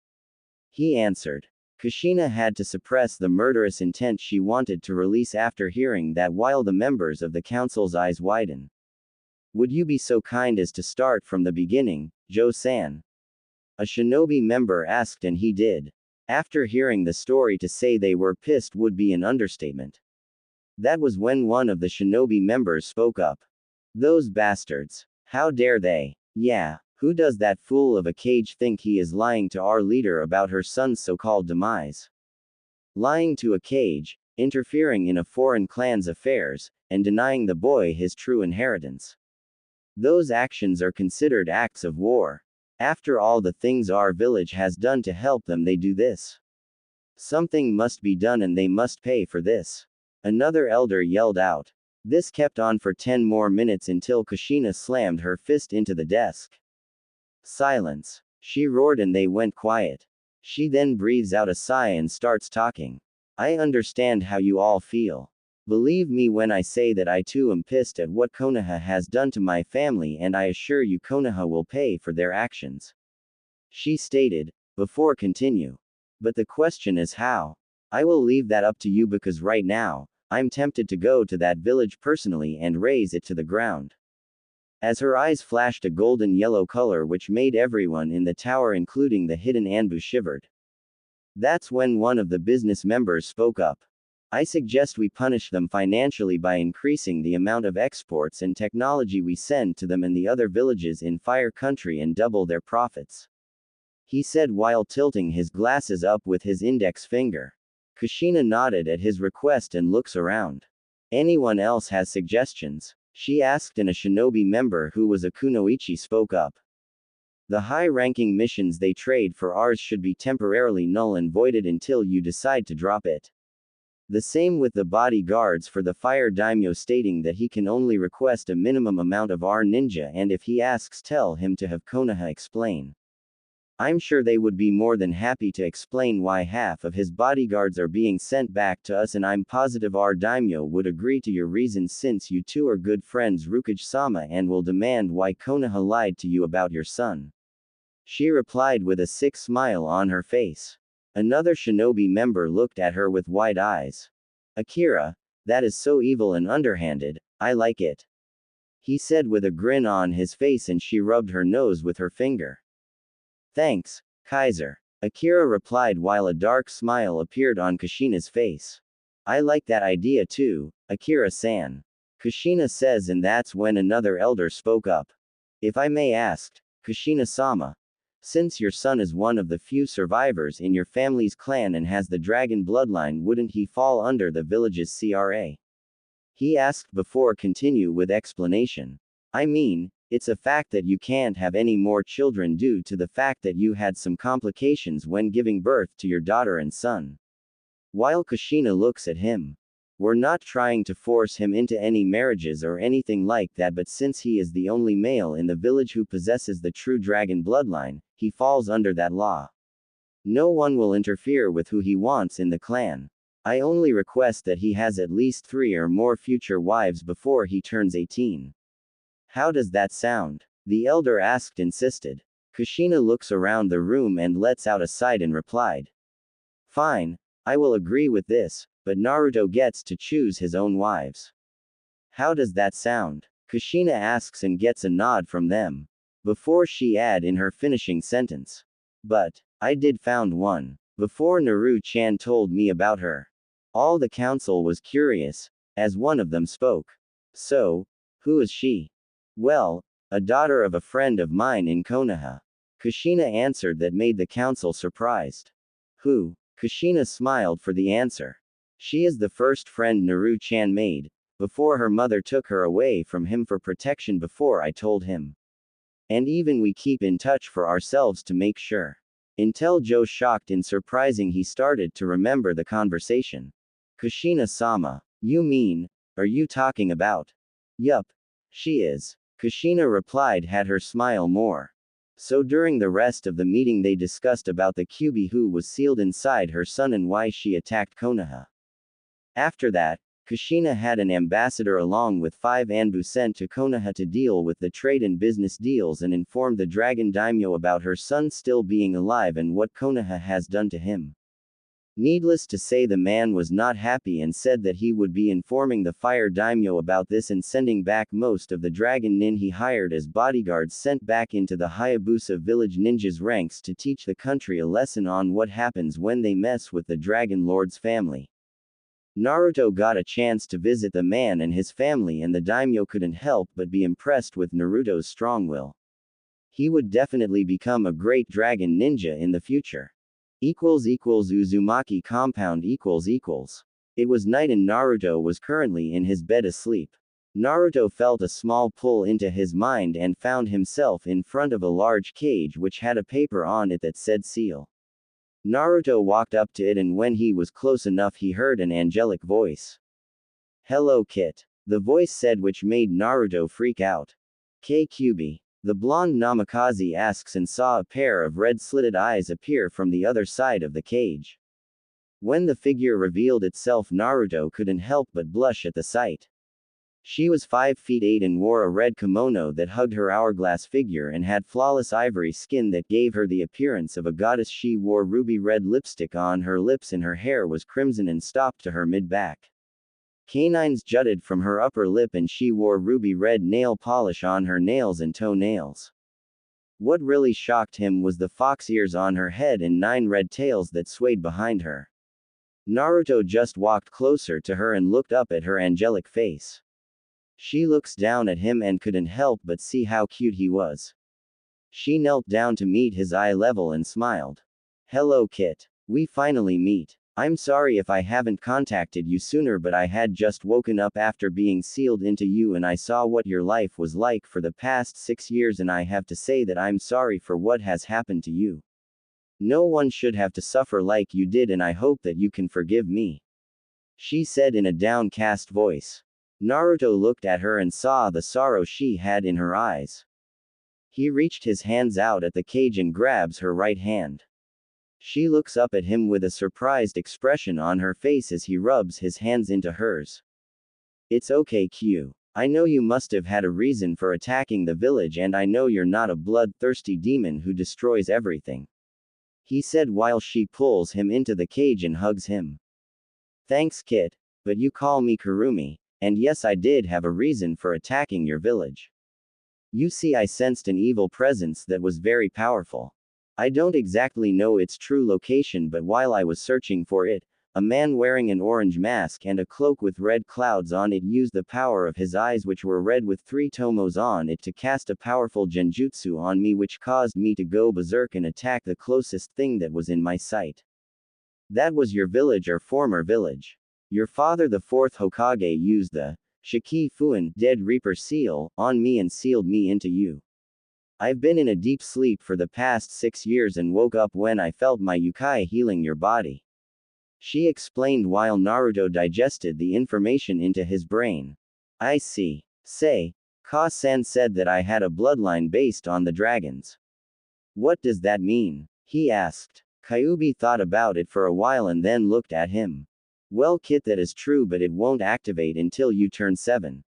He answered. Kushina had to suppress the murderous intent she wanted to release after hearing that while the members of the council's eyes widen. Would you be so kind as to start from the beginning, Joe-san? A shinobi member asked and he did. After hearing the story to say they were pissed would be an understatement. That was when one of the shinobi members spoke up. Those bastards. How dare they? Yeah. Who does that fool of a Kage think he is lying to our leader about her son's so-called demise? Lying to a Kage, interfering in a foreign clan's affairs, and denying the boy his true inheritance. Those actions are considered acts of war. After all the things our village has done to help them they do this. Something must be done and they must pay for this. Another elder yelled out. This kept on for 10 more minutes until Kushina slammed her fist into the desk. Silence. She roared and they went quiet. She then breathes out a sigh and starts talking. I understand how you all feel. Believe me when I say that I too am pissed at what Konoha has done to my family and I assure you Konoha will pay for their actions. She stated, before continue. But the question is how? I will leave that up to you because right now, I'm tempted to go to that village personally and raze it to the ground. As her eyes flashed a golden yellow color which made everyone in the tower including the hidden Anbu shivered. That's when one of the business members spoke up. I suggest we punish them financially by increasing the amount of exports and technology we send to them and the other villages in Fire Country and double their profits. He said while tilting his glasses up with his index finger. Kushina nodded at his request and looks around. Anyone else has suggestions? She asked, and a shinobi member who was a kunoichi spoke up. The high-ranking missions they trade for ours should be temporarily null and voided until you decide to drop it. The same with the bodyguards for the fire daimyo, stating that he can only request a minimum amount of our ninja, and if he asks tell him to have Konoha explain. I'm sure they would be more than happy to explain why half of his bodyguards are being sent back to us, and I'm positive our daimyo would agree to your reasons since you two are good friends Rukage-sama, and will demand why Konoha lied to you about your son. She replied with a sick smile on her face. Another shinobi member looked at her with wide eyes. Akira, that is so evil and underhanded, I like it. He said with a grin on his face, and she rubbed her nose with her finger. Thanks, Kaiser. Akira replied while a dark smile appeared on Kushina's face. I like that idea too, Akira-san. Kushina says, and that's when another elder spoke up. If I may ask, Kushina-sama, since your son is one of the few survivors in your family's clan and has the dragon bloodline, wouldn't he fall under the village's CRA? He asked before continue with explanation. I mean, it's a fact that you can't have any more children due to the fact that you had some complications when giving birth to your daughter and son. While Kushina looks at him. We're not trying to force him into any marriages or anything like that, but since he is the only male in the village who possesses the true dragon bloodline, he falls under that law. No one will interfere with who he wants in the clan. I only request that he has at least 3 or more future wives before he turns 18. How does that sound? The elder asked, insisted. Kushina looks around the room and lets out a sigh and replied. Fine, I will agree with this, but Naruto gets to choose his own wives. How does that sound? Kushina asks and gets a nod from them. Before she add in her finishing sentence. But, I did found one. Before Naru-chan told me about her. All the council was curious, as one of them spoke. So, who is she? Well, a daughter of a friend of mine in Konoha. Kushina answered that made the council surprised. Who? Kushina smiled for the answer. She is the first friend Naru-chan made, before her mother took her away from him for protection before I told him. And even we keep in touch for ourselves to make sure. Until Joe shocked and surprising he started to remember the conversation. Kushina-sama, you mean, are you talking about? Yup. She is. Kushina replied, had her smile more. So during the rest of the meeting they discussed about the Kyuubi who was sealed inside her son and why she attacked Konoha. After that, Kushina had an ambassador along with 5 Anbu sent to Konoha to deal with the trade and business deals and inform the Dragon Daimyo about her son still being alive and what Konoha has done to him. Needless to say, the man was not happy and said that he would be informing the Fire Daimyo about this and sending back most of the Dragon Nin he hired as bodyguards sent back into the Hayabusa village ninjas ranks to teach the country a lesson on what happens when they mess with the Dragon Lord's family. Naruto got a chance to visit the man and his family, and the daimyo couldn't help but be impressed with Naruto's strong will. He would definitely become a great dragon ninja in the future. Uzumaki compound . It was night and Naruto was currently in his bed asleep. Naruto felt a small pull into his mind and found himself in front of a large cage which had a paper on it that said seal. Naruto walked up to it, and when he was close enough he heard an angelic voice. Hello Kit. The voice said, which made Naruto freak out. Kyuubi. The blonde Namikaze asks and saw a pair of red-slitted eyes appear from the other side of the cage. When the figure revealed itself, Naruto couldn't help but blush at the sight. She was 5 feet 8 and wore a red kimono that hugged her hourglass figure and had flawless ivory skin that gave her the appearance of a goddess. She wore ruby red lipstick on her lips and her hair was crimson and stopped to her mid-back. Canines jutted from her upper lip and she wore ruby red nail polish on her nails and toenails. What really shocked him was the fox ears on her head and 9 red tails that swayed behind her. Naruto just walked closer to her and looked up at her angelic face. She looks down at him and couldn't help but see how cute he was. She knelt down to meet his eye level and smiled. Hello Kit. We finally meet. I'm sorry if I haven't contacted you sooner, but I had just woken up after being sealed into you and I saw what your life was like for the past 6 years, and I have to say that I'm sorry for what has happened to you. No one should have to suffer like you did, and I hope that you can forgive me, she said in a downcast voice. Naruto looked at her and saw the sorrow she had in her eyes. He reached his hands out at the cage and grabs her right hand. She looks up at him with a surprised expression on her face as he rubs his hands into hers. It's okay, Q. I know you must have had a reason for attacking the village, and I know you're not a bloodthirsty demon who destroys everything, he said while she pulls him into the cage and hugs him. Thanks, Kit, but you call me Kurumi, and yes, I did have a reason for attacking your village. You see, I sensed an evil presence that was very powerful. I don't exactly know its true location, but while I was searching for it, a man wearing an orange mask and a cloak with red clouds on it used the power of his eyes, which were red with 3 tomos on it, to cast a powerful genjutsu on me, which caused me to go berserk and attack the closest thing that was in my sight. That was your village, or former village. Your father, the 4th Hokage, used the Shiki Fuin, Dead Reaper seal, on me and sealed me into you. I've been in a deep sleep for the past 6 years and woke up when I felt my yukai healing your body, she explained while Naruto digested the information into his brain. I see. Say, Ka-san said that I had a bloodline based on the dragons. What does that mean? He asked. Kyuubi thought about it for a while and then looked at him. Well, Kit, that is true, but it won't activate until you turn 7.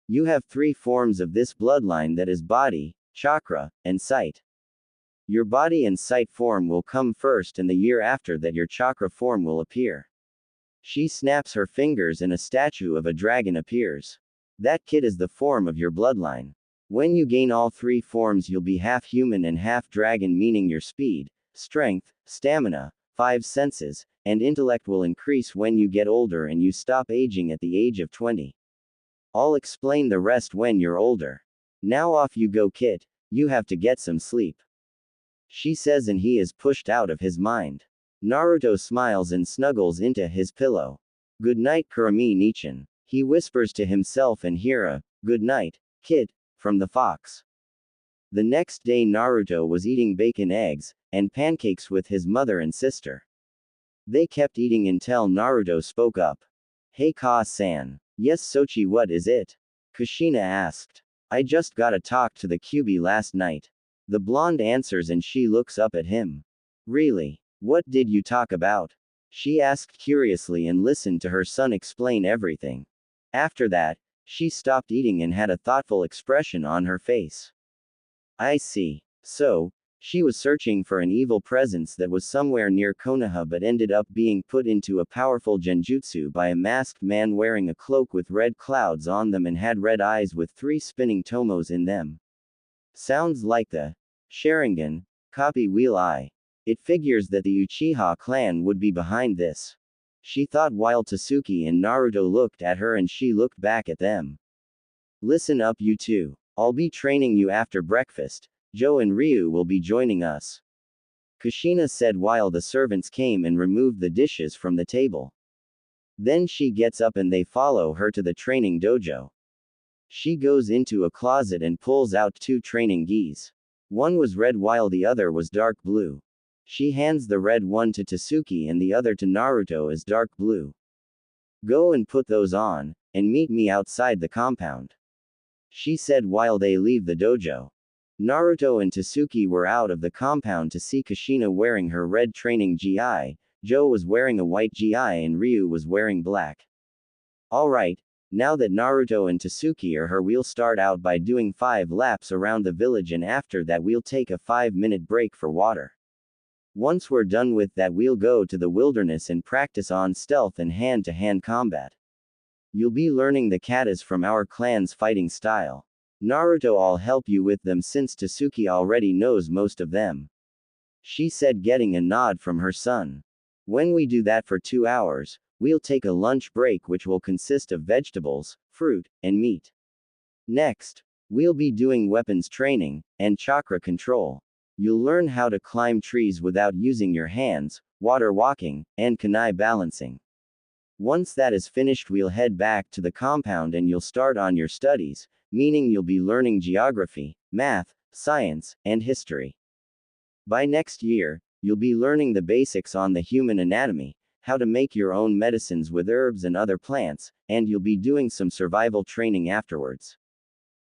You have 3 forms of this bloodline, that is body, chakra, and sight. Your body and sight form will come first, and the year after that your chakra form will appear. She snaps her fingers and a statue of a dragon appears. That, Kid, is the form of your bloodline. When you gain all 3 forms, you'll be half human and half dragon, meaning your speed, strength, stamina, 5 senses, and intellect will increase when you get older and you stop aging at the age of 20. I'll explain the rest when you're older. Now off you go, Kid. You have to get some sleep, she says, and he is pushed out of his mind. Naruto smiles and snuggles into his pillow. Good night, Kurumi-nichan, he whispers to himself, and hear a good night, Kid, from the fox. The next day Naruto was eating bacon, eggs, and pancakes with his mother and sister. They kept eating until Naruto spoke up. Hey Ka-san. Yes Sochi, what is it? Kushina asked. I just gotta talk to the Kyuubi last night. The blonde answers and she looks up at him. Really? What did you talk about? She asked curiously and listened to her son explain everything. After that, she stopped eating and had a thoughtful expression on her face. I see. So, she was searching for an evil presence that was somewhere near Konoha but ended up being put into a powerful genjutsu by a masked man wearing a cloak with red clouds on them and had red eyes with 3 spinning tomos in them. Sounds like the Sharingan, copy wheel eye. It figures that the Uchiha clan would be behind this, she thought while Tasuki and Naruto looked at her and she looked back at them. Listen up, you two. I'll be training you after breakfast. Joe and Ryu will be joining us, Kushina said while the servants came and removed the dishes from the table. Then she gets up and they follow her to the training dojo. She goes into a closet and pulls out 2 training gis. One was red while the other was dark blue. She hands the red one to Tasuki and the other to Naruto as dark blue. Go and put those on, and meet me outside the compound, she said while they leave the dojo. Naruto and Tasuki were out of the compound to see Kushina wearing her red training gi, Joe was wearing a white gi and Ryu was wearing black. Alright, now that Naruto and Tasuki are here, we'll start out by doing 5 laps around the village, and after that we'll take a 5-minute break for water. Once we're done with that, we'll go to the wilderness and practice on stealth and hand-to-hand combat. You'll be learning the katas from our clan's fighting style. Naruto, I'll help you with them since Tasuki already knows most of them. She said, getting a nod from her son. When we do that for 2 hours, we'll take a lunch break which will consist of vegetables, fruit, and meat. Next, we'll be doing weapons training, and chakra control. You'll learn how to climb trees without using your hands, water walking, and kunai balancing. Once that is finished, we'll head back to the compound and you'll start on your studies, meaning you'll be learning geography, math, science, and history. By next year, you'll be learning the basics on the human anatomy, how to make your own medicines with herbs and other plants, and you'll be doing some survival training afterwards.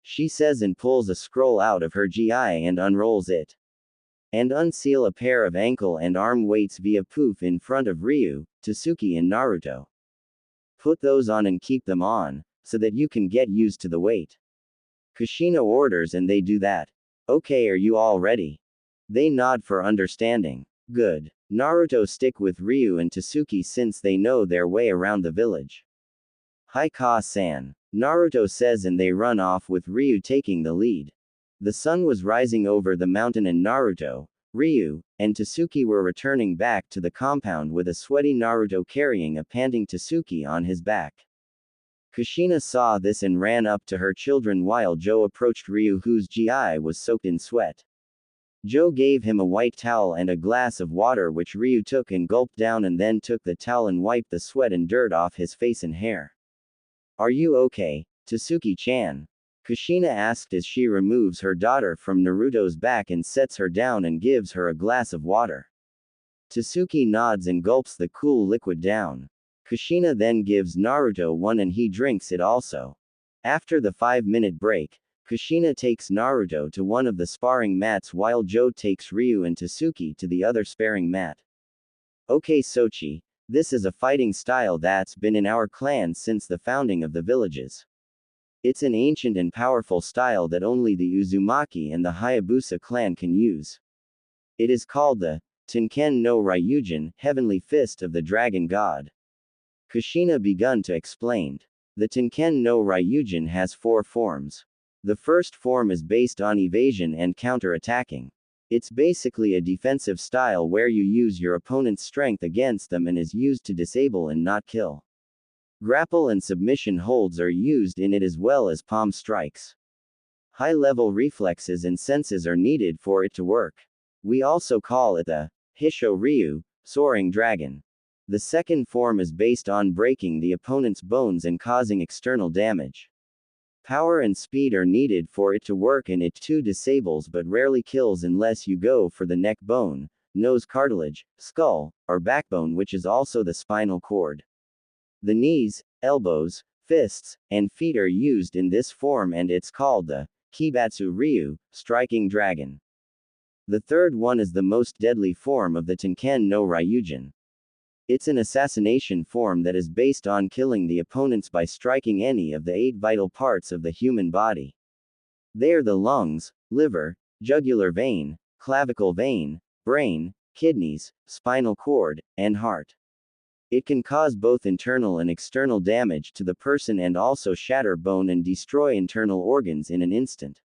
She says and pulls a scroll out of her GI and unrolls it. And unseal a pair of ankle and arm weights via poof in front of Ryu, Tasuki and Naruto. Put those on and keep them on, so that you can get used to the weight. Kushina orders and they do that. Okay, are you all ready? They nod for understanding. Good. Naruto stick with Ryu and Tasuki since they know their way around the village. Hi Ka-san. Naruto says and they run off with Ryu taking the lead. The sun was rising over the mountain and Naruto, Ryu, and Tasuki were returning back to the compound with a sweaty Naruto carrying a panting Tasuki on his back. Kushina saw this and ran up to her children while Joe approached Ryu whose GI was soaked in sweat. Joe gave him a white towel and a glass of water which Ryu took and gulped down and then took the towel and wiped the sweat and dirt off his face and hair. Are you okay, Tasuki-chan? Kushina asked as she removes her daughter from Naruto's back and sets her down and gives her a glass of water. Tasuki nods and gulps the cool liquid down. Kushina then gives Naruto one and he drinks it also. After the 5-minute break, Kushina takes Naruto to one of the sparring mats while Joe takes Ryu and Tasuki to the other sparring mat. Okay Sochi, this is a fighting style that's been in our clan since the founding of the villages. It's an ancient and powerful style that only the Uzumaki and the Hayabusa clan can use. It is called the Tenken no Ryujin, Heavenly Fist of the Dragon God. Kushina begun to explain. The Tenken no Ryujin has 4 forms. The first form is based on evasion and counter-attacking. It's basically a defensive style where you use your opponent's strength against them and is used to disable and not kill. Grapple and submission holds are used in it as well as palm strikes. High-level reflexes and senses are needed for it to work. We also call it the Hisho Ryu, Soaring Dragon. The second form is based on breaking the opponent's bones and causing external damage. Power and speed are needed for it to work and it too disables but rarely kills unless you go for the neck bone, nose cartilage, skull, or backbone which is also the spinal cord. The knees, elbows, fists, and feet are used in this form and it's called the Kibatsu Ryu, Striking Dragon. The third one is the most deadly form of the Tenken no Ryujin. It's an assassination form that is based on killing the opponents by striking any of the 8 vital parts of the human body. They are the lungs, liver, jugular vein, clavicle vein, brain, kidneys, spinal cord, and heart. It can cause both internal and external damage to the person and also shatter bone and destroy internal organs in an instant.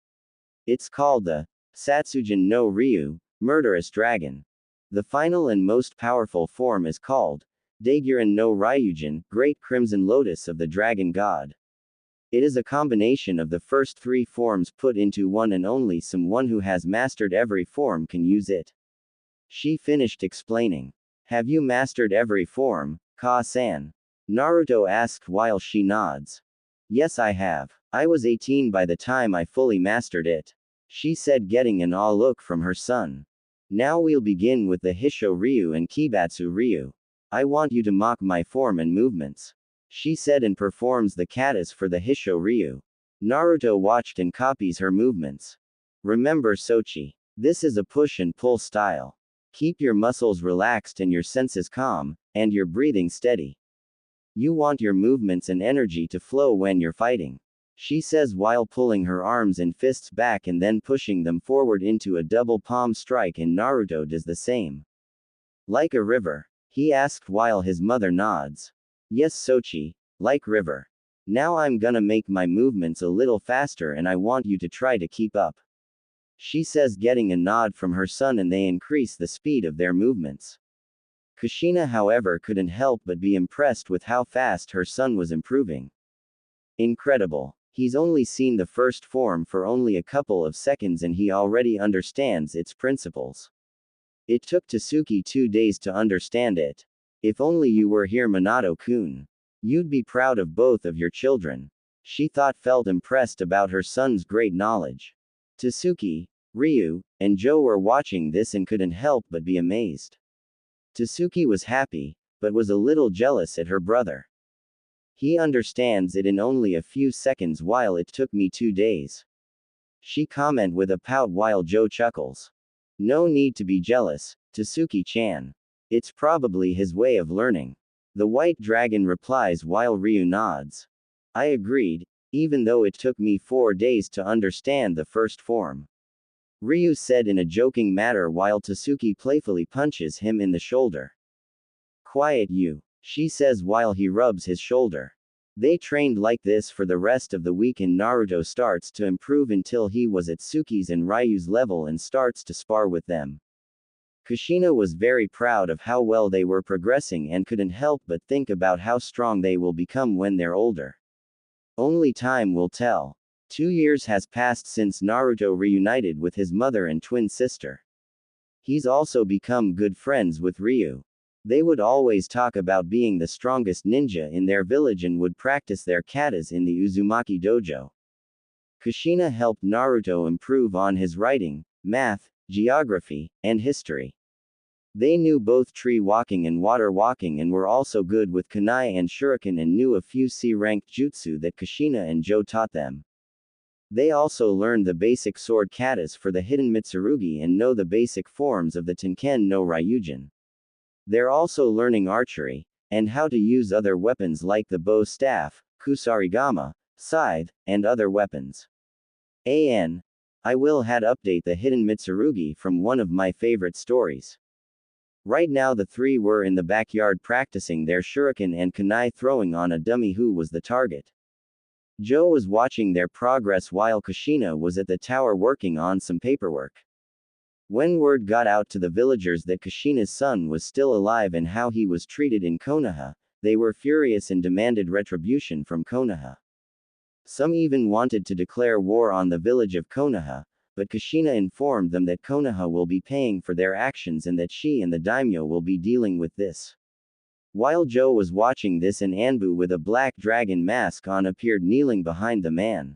It's called the Satsujin no Ryu, Murderous Dragon. The final and most powerful form is called Daiguren no Ryujin, Great Crimson Lotus of the Dragon God. It is a combination of the first 3 forms put into one and only someone who has mastered every form can use it. She finished explaining. Have you mastered every form, Ka-san? Naruto asked while she nods. Yes, I have. I was 18 by the time I fully mastered it. She said, getting an awe look from her son. Now we'll begin with the Hisho Ryu and Kibatsu Ryu. I want you to mock my form and movements. She said and performs the katas for the Hisho Ryu. Naruto watched and copies her movements. Remember Sochi. This is a push and pull style. Keep your muscles relaxed and your senses calm, and your breathing steady. You want your movements and energy to flow when you're fighting. She says while pulling her arms and fists back and then pushing them forward into a double palm strike and Naruto does the same. Like a river? He asked while his mother nods. Yes Sochi, like river. Now I'm gonna make my movements a little faster and I want you to try to keep up. She says, getting a nod from her son, and they increase the speed of their movements. Kushina, however, couldn't help but be impressed with how fast her son was improving. Incredible. He's only seen the first form for only a couple of seconds and he already understands its principles. It took Tasuki 2 days to understand it. If only you were here, Minato-kun. You'd be proud of both of your children. She felt impressed about her son's great knowledge. Tasuki, Ryu, and Joe were watching this and couldn't help but be amazed. Tasuki was happy, but was a little jealous at her brother. He understands it in only a few seconds while it took me 2 days. She commented with a pout while Joe chuckles. No need to be jealous, Tasuki-chan. It's probably his way of learning. The white dragon replies while Ryu nods. I agreed, even though it took me 4 days to understand the first form. Ryu said in a joking manner while Tasuki playfully punches him in the shoulder. Quiet you, she says while he rubs his shoulder. They trained like this for the rest of the week and Naruto starts to improve until he was at Suki's and Ryu's level and starts to spar with them. Kushina was very proud of how well they were progressing and couldn't help but think about how strong they will become when they're older. Only time will tell. 2 years has passed since Naruto reunited with his mother and twin sister. He's also become good friends with Ryu. They would always talk about being the strongest ninja in their village and would practice their katas in the Uzumaki dojo. Kushina helped Naruto improve on his writing, math, geography, and history. They knew both tree walking and water walking and were also good with kunai and shuriken and knew a few C-ranked jutsu that Kushina and Joe taught them. They also learned the basic sword katas for the hidden Mitsurugi and know the basic forms of the Tenken no Ryujin. They're also learning archery, and how to use other weapons like the bow staff, kusarigama, scythe, and other weapons. I will had update the hidden Mitsurugi from one of my favorite stories. Right now the three were in the backyard practicing their shuriken and kunai throwing on a dummy who was the target. Joe was watching their progress while Kushina was at the tower working on some paperwork. When word got out to the villagers that Kushina's son was still alive and how he was treated in Konoha, they were furious and demanded retribution from Konoha. Some even wanted to declare war on the village of Konoha, but Kushina informed them that Konoha will be paying for their actions and that she and the daimyo will be dealing with this. While Joe was watching this, an Anbu with a black dragon mask on appeared kneeling behind the man.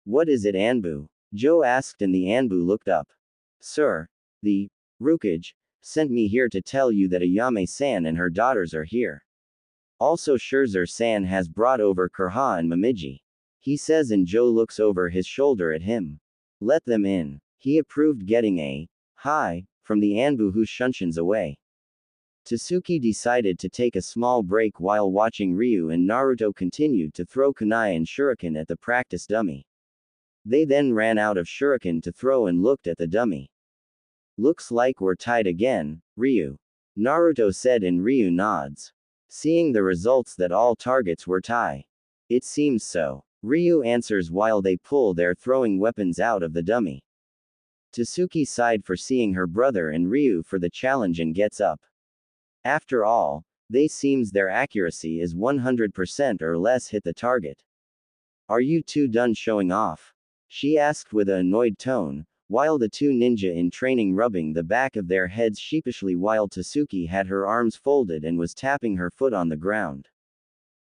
What is it, Anbu? Joe asked and the Anbu looked up. Sir, the Rukage sent me here to tell you that Ayame-san and her daughters are here. Also Scherzer-san has brought over Kurha and Momiji. He says, and Joe looks over his shoulder at him. Let them in. He approved, getting a hi from the Anbu who shunshuns away. Tasuki decided to take a small break while watching Ryu and Naruto continued to throw kunai and shuriken at the practice dummy. They then ran out of shuriken to throw and looked at the dummy. Looks like we're tied again, Ryu. Naruto said and Ryu nods. Seeing the results that all targets were tie. It seems so. Ryu answers while they pull their throwing weapons out of the dummy. Tasuki sighed for seeing her brother and Ryu for the challenge and gets up. After all, they seems their accuracy is 100% or less hit the target. Are you two done showing off? She asked with an annoyed tone, while the two ninja in training rubbing the back of their heads sheepishly while Tasuki had her arms folded and was tapping her foot on the ground.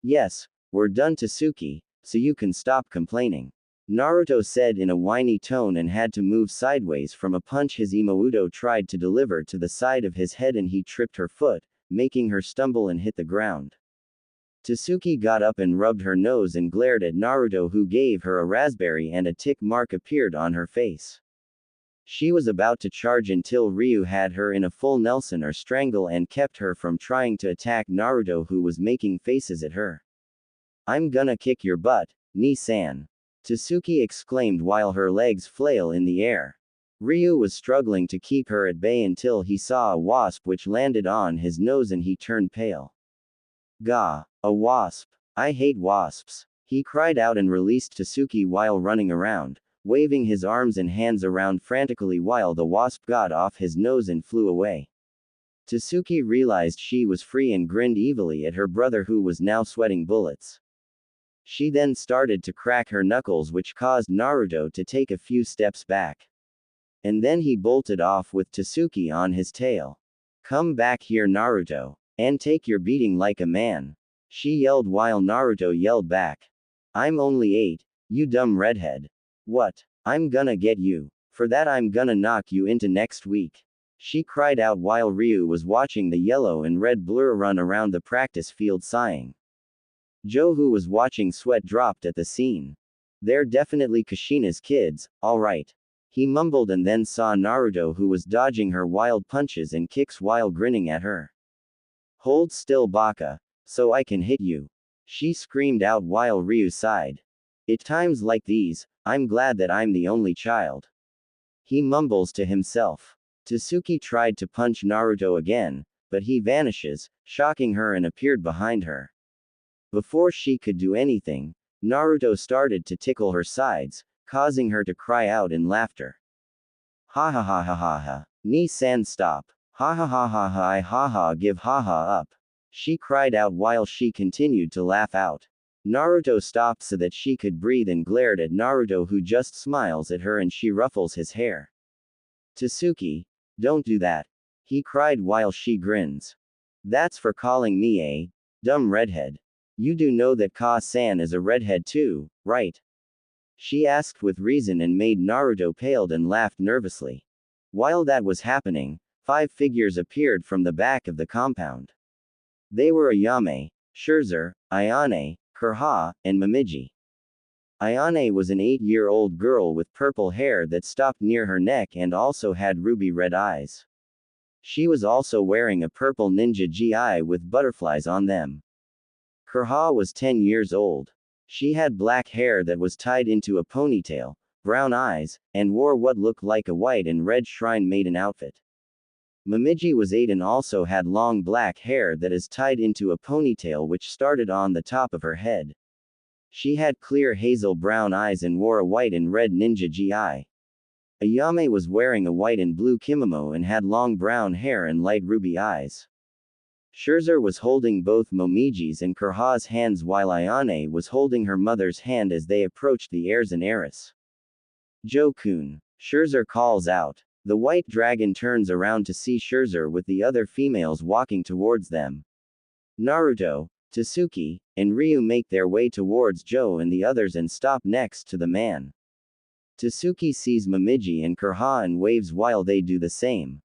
Yes, we're done, Tasuki, so you can stop complaining. Naruto said in a whiny tone and had to move sideways from a punch his Imoudo tried to deliver to the side of his head and he tripped her foot, making her stumble and hit the ground. Tasuki got up and rubbed her nose and glared at Naruto who gave her a raspberry and a tick mark appeared on her face. She was about to charge until Ryu had her in a full Nelson or strangle and kept her from trying to attack Naruto who was making faces at her. I'm gonna kick your butt, Ni-san. Tasuki exclaimed while her legs flail in the air. Ryu was struggling to keep her at bay until he saw a wasp which landed on his nose and he turned pale. Gah, a wasp. I hate wasps. He cried out and released Tasuki while running around, waving his arms and hands around frantically while the wasp got off his nose and flew away. Tasuki realized she was free and grinned evilly at her brother who was now sweating bullets. She then started to crack her knuckles, which caused Naruto to take a few steps back. And then he bolted off with Tasuki on his tail. Come back here, Naruto, and take your beating like a man. She yelled while Naruto yelled back. I'm only 8, you dumb redhead. What? I'm gonna get you. For that I'm gonna knock you into next week. She cried out while Ryu was watching the yellow and red blur run around the practice field sighing. Joe, who was watching, sweat dropped at the scene. They're definitely Kushina's kids, alright. He mumbled and then saw Naruto, who was dodging her wild punches and kicks while grinning at her. Hold still, Baka, so I can hit you. She screamed out while Ryu sighed. At times like these, I'm glad that I'm the only child. He mumbles to himself. Tasuki tried to punch Naruto again, but he vanishes, shocking her and appeared behind her. Before she could do anything, Naruto started to tickle her sides, causing her to cry out in laughter. Ha ha ha ha ha ha. Ni-san, stop. Ha ha ha ha ha, I ha ha, give ha ha up. She cried out while she continued to laugh out. Naruto stopped so that she could breathe and glared at Naruto, who just smiles at her and she ruffles his hair. Tasuki, don't do that. He cried while she grins. That's for calling me a dumb redhead. You do know that Ka-san is a redhead too, right? She asked with reason and made Naruto paled and laughed nervously. While that was happening, 5 figures appeared from the back of the compound. They were Ayame, Scherzer, Ayane, Kurha, and Momiji. Ayane was an 8-year-old girl with purple hair that stopped near her neck and also had ruby red eyes. She was also wearing a purple ninja gi with butterflies on them. Kurha was 10 years old. She had black hair that was tied into a ponytail, brown eyes, and wore what looked like a white and red shrine maiden outfit. Momiji was 8 and also had long black hair that is tied into a ponytail which started on the top of her head. She had clear hazel brown eyes and wore a white and red ninja gi. Ayame was wearing a white and blue kimono and had long brown hair and light ruby eyes. Scherzer was holding both Momiji's and Kurha's hands while Ayane was holding her mother's hand as they approached the heirs and heiress. Joe-kun. Scherzer calls out. The white dragon turns around to see Scherzer with the other females walking towards them. Naruto, Tasuki, and Ryu make their way towards Joe and the others and stop next to the man. Tasuki sees Momiji and Kurha and waves while they do the same.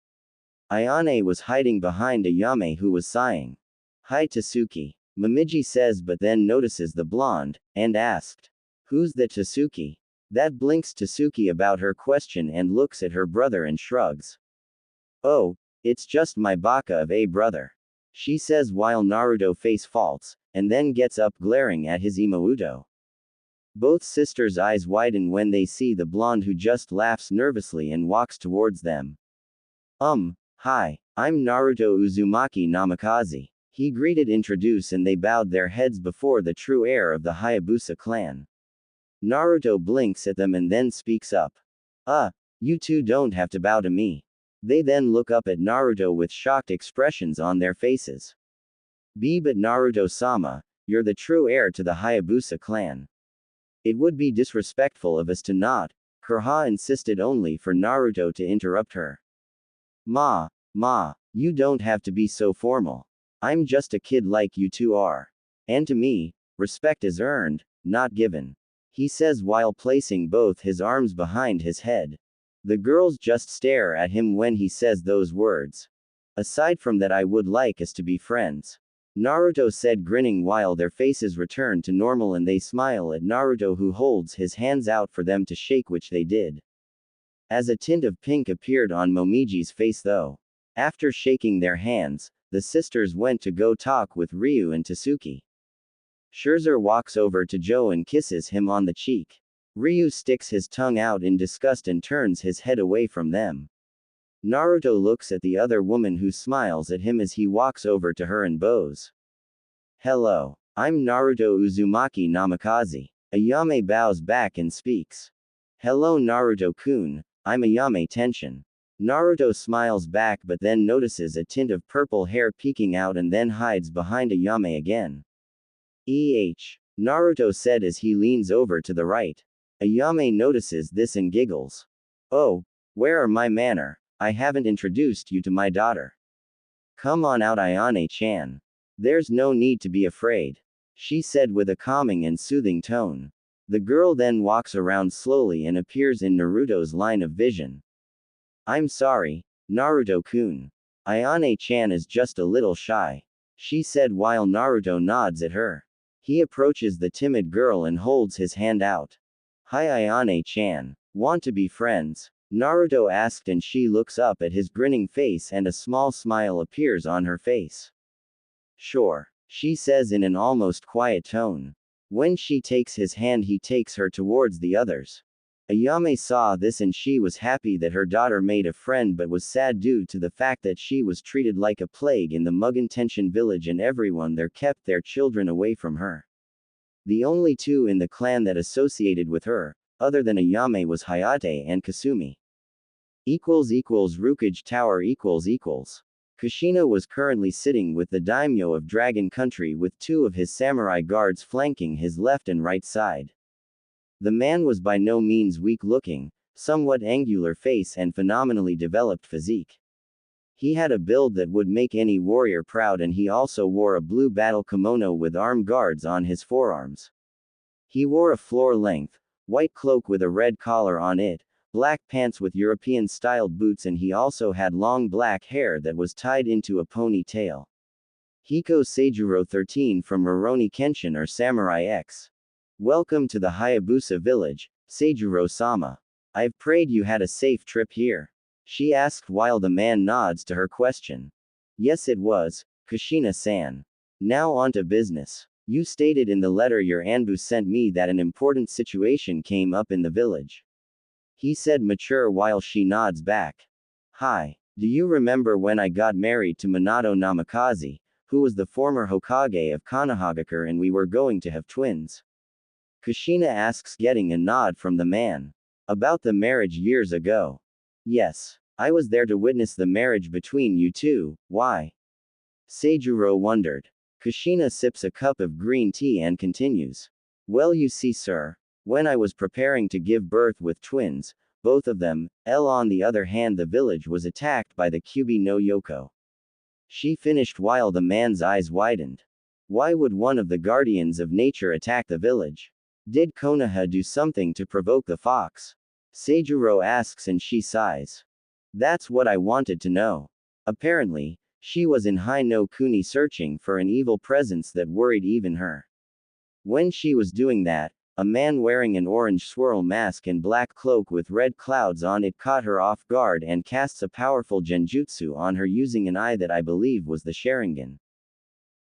Ayane was hiding behind Ayame, who was sighing. Hi Tasuki. Momiji says, but then notices the blonde, and asked. Who's the Tasuki? That blinks Tasuki about her question and looks at her brother and shrugs. Oh, it's just my baka of a brother. She says while Naruto face faults, and then gets up glaring at his imouto. Both sisters' eyes widen when they see the blonde, who just laughs nervously and walks towards them. Hi, I'm Naruto Uzumaki Namikaze. He greeted introduce and they bowed their heads before the true heir of the Hayabusa clan. Naruto blinks at them and then speaks up. You two don't have to bow to me. They then look up at Naruto with shocked expressions on their faces. But Naruto-sama, you're the true heir to the Hayabusa clan. It would be disrespectful of us to not. Kurha insisted, only for Naruto to interrupt her. Ma, you don't have to be so formal. I'm just a kid like you two are. And to me, respect is earned, not given. He says while placing both his arms behind his head. The girls just stare at him when he says those words. Aside from that, I would like us to be friends. Naruto said, grinning while their faces return to normal and they smile at Naruto, who holds his hands out for them to shake, which they did. As a tint of pink appeared on Momiji's face though. After shaking their hands, the sisters went to go talk with Ryu and Tasuki. Scherzer walks over to Joe and kisses him on the cheek. Ryu sticks his tongue out in disgust and turns his head away from them. Naruto looks at the other woman, who smiles at him as he walks over to her and bows. Hello. I'm Naruto Uzumaki Namikaze. Ayame bows back and speaks. Hello Naruto-kun, I'm Ayame Tenshin. Naruto smiles back but then notices a tint of purple hair peeking out and then hides behind Ayame again. Naruto said as he leans over to the right. Ayame notices this and giggles. Oh, where are my manner? I haven't introduced you to my daughter. Come on out Ayane-chan. There's no need to be afraid, she said with a calming and soothing tone. The girl then walks around slowly and appears in Naruto's line of vision. I'm sorry, Naruto-kun. Ayane-chan is just a little shy, she said while Naruto nods at her. He approaches the timid girl and holds his hand out. Hi Ayane-chan. Want to be friends? Naruto asked and she looks up at his grinning face and a small smile appears on her face. Sure, she says in an almost quiet tone. When she takes his hand he takes her towards the others. Ayame saw this and she was happy that her daughter made a friend but was sad due to the fact that she was treated like a plague in the Mugen Tenshin village and everyone there kept their children away from her. The only two in the clan that associated with her, other than Ayame, was Hayate and Kasumi. Rukage Tower Kushina was currently sitting with the daimyo of Dragon Country with two of his samurai guards flanking his left and right side. The man was by no means weak-looking, somewhat angular face and phenomenally developed physique. He had a build that would make any warrior proud and he also wore a blue battle kimono with arm guards on his forearms. He wore a floor-length, white cloak with a red collar on it, black pants with European-styled boots and he also had long black hair that was tied into a ponytail. Hiko Seijuro 13 from Rurouni Kenshin or Samurai X. Welcome to the Hayabusa village, Seijuro-sama. I've prayed you had a safe trip here, she asked while the man nods to her question. Yes it was, Kushina-san. Now on to business. You stated in the letter your Anbu sent me that an important situation came up in the village, he said mature while she nods back. Hi. Do you remember when I got married to Minato Namikaze, who was the former Hokage of Konohagakure and we were going to have twins? Kushina asks getting a nod from the man. About the marriage years ago. Yes. I was there to witness the marriage between you two, why? Seijuro wondered. Kushina sips a cup of green tea and continues. Well you see sir, when I was preparing to give birth with twins, both of them, on the other hand the village was attacked by the Kyubi no Yoko. She finished while the man's eyes widened. Why would one of the guardians of nature attack the village? Did Konoha do something to provoke the fox? Seijuro asks and she sighs. That's what I wanted to know. Apparently, she was in Hai no Kuni searching for an evil presence that worried even her. When she was doing that, a man wearing an orange swirl mask and black cloak with red clouds on it caught her off guard and casts a powerful genjutsu on her using an eye that I believe was the Sharingan.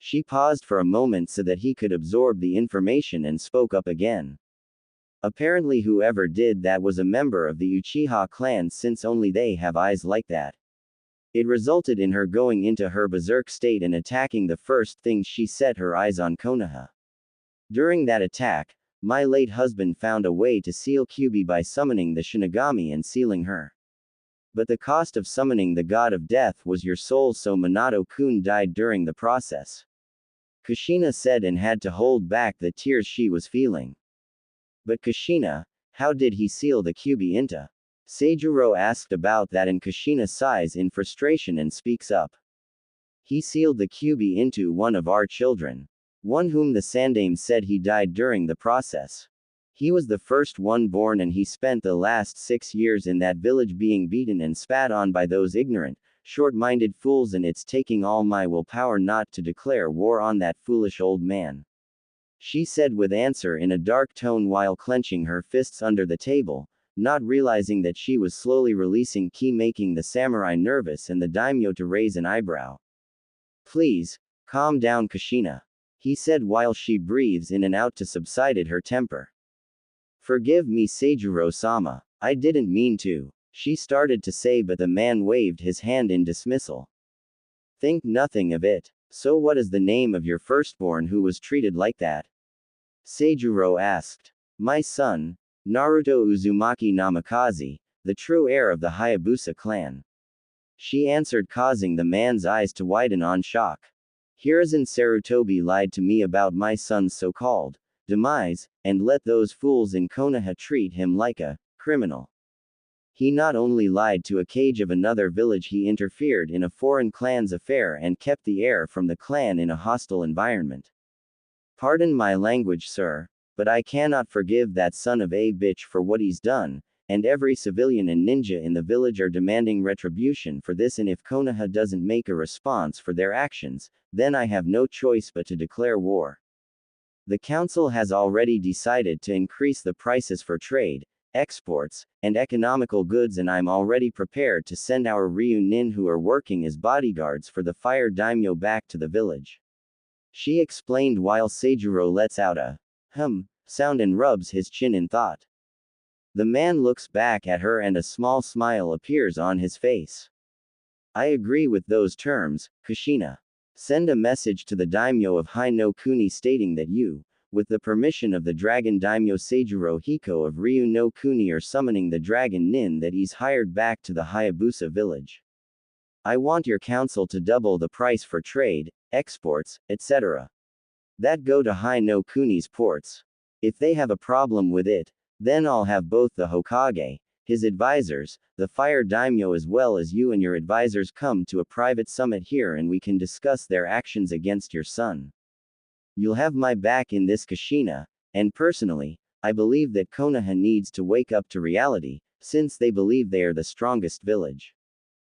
She paused for a moment so that he could absorb the information and spoke up again. Apparently whoever did that was a member of the Uchiha clan since only they have eyes like that. It resulted in her going into her berserk state and attacking the first thing she set her eyes on Konoha. During that attack, my late husband found a way to seal Kyubi by summoning the Shinigami and sealing her. But the cost of summoning the god of death was your soul, so Minato-kun died during the process. Kushina said and had to hold back the tears she was feeling. But Kushina, how did he seal the Kyubi into? Seijuro asked about that and Kushina sighs in frustration and speaks up. He sealed the Kyubi into one of our children. One whom the Sandame said he died during the process. He was the first one born and he spent the last 6 years in that village being beaten and spat on by those ignorant, short-minded fools, and it's taking all my willpower not to declare war on that foolish old man, she said with answer in a dark tone while clenching her fists under the table, not realizing that she was slowly releasing ki, making the samurai nervous and the daimyo to raise an eyebrow. Please, calm down Kushina, he said while she breathes in and out to subsided her temper. Forgive me Seijuro-sama, I didn't mean to, she started to say but the man waved his hand in dismissal. Think nothing of it. So what is the name of your firstborn who was treated like that? Seijuro asked. My son, Naruto Uzumaki Namikaze, the true heir of the Hayabusa clan. She answered, causing the man's eyes to widen on shock. Hiruzen Sarutobi lied to me about my son's so-called demise, and let those fools in Konoha treat him like a criminal. He not only lied to a cage of another village, he interfered in a foreign clan's affair and kept the heir from the clan in a hostile environment. Pardon my language, sir, but I cannot forgive that son of a bitch for what he's done, and every civilian and ninja in the village are demanding retribution for this, and if Konoha doesn't make a response for their actions, then I have no choice but to declare war. The council has already decided to increase the prices for trade, exports, and economical goods, and I'm already prepared to send our Ryu nin who are working as bodyguards for the fire daimyo back to the village. She explained while Seijuro lets out a sound and rubs his chin in thought. The man looks back at her and a small smile appears on his face. I agree with those terms, Kushina. Send a message to the daimyo of Hai no Kuni stating that you, with the permission of the dragon daimyo Seijuro Hiko of Ryu no Kuni, are summoning the dragon nin that he's hired back to the Hayabusa village. I want your council to double the price for trade, exports, etc. that go to Hai no Kuni's ports. If they have a problem with it, then I'll have both the Hokage, his advisors, the fire daimyo, as well as you and your advisors come to a private summit here and we can discuss their actions against your son. You'll have my back in this, Kushina, and personally, I believe that Konoha needs to wake up to reality, since they believe they are the strongest village.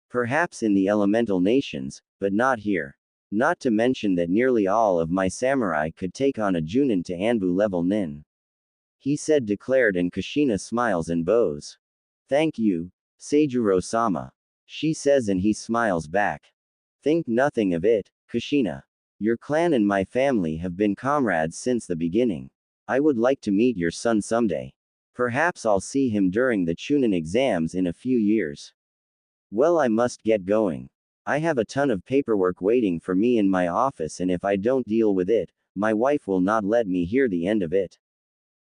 Perhaps in the elemental nations, but not here. Not to mention that nearly all of my samurai could take on a Junin to Anbu level nin. He said, declared, and Kushina smiles and bows. Thank you, Seijuro-sama. She says, and he smiles back. Think nothing of it, Kushina. Your clan and my family have been comrades since the beginning. I would like to meet your son someday. Perhaps I'll see him during the Chunin exams in a few years. Well, I must get going. I have a ton of paperwork waiting for me in my office, and if I don't deal with it, my wife will not let me hear the end of it.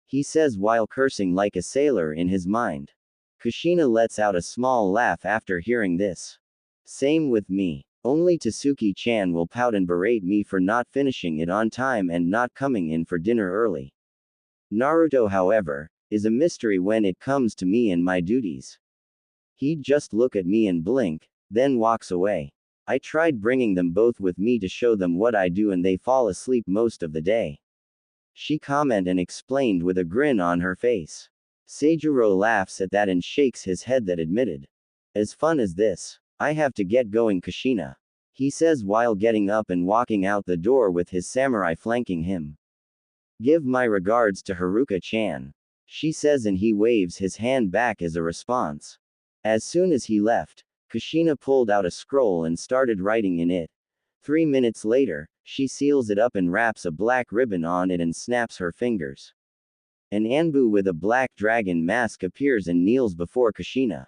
He says while cursing like a sailor in his mind. Kushina lets out a small laugh after hearing this. Same with me. Only Tasuki-chan will pout and berate me for not finishing it on time and not coming in for dinner early. Naruto, however, is a mystery when it comes to me and my duties. He'd just look at me and blink, then walks away. I tried bringing them both with me to show them what I do and they fall asleep most of the day. She commented and explained with a grin on her face. Seijuro laughs at that and shakes his head that admitted. As fun as this. I have to get going, Kushina. He says while getting up and walking out the door with his samurai flanking him. Give my regards to Haruka-chan. She says, and he waves his hand back as a response. As soon as he left, Kushina pulled out a scroll and started writing in it. 3 minutes later, she seals it up and wraps a black ribbon on it and snaps her fingers. An Anbu with a black dragon mask appears and kneels before Kushina.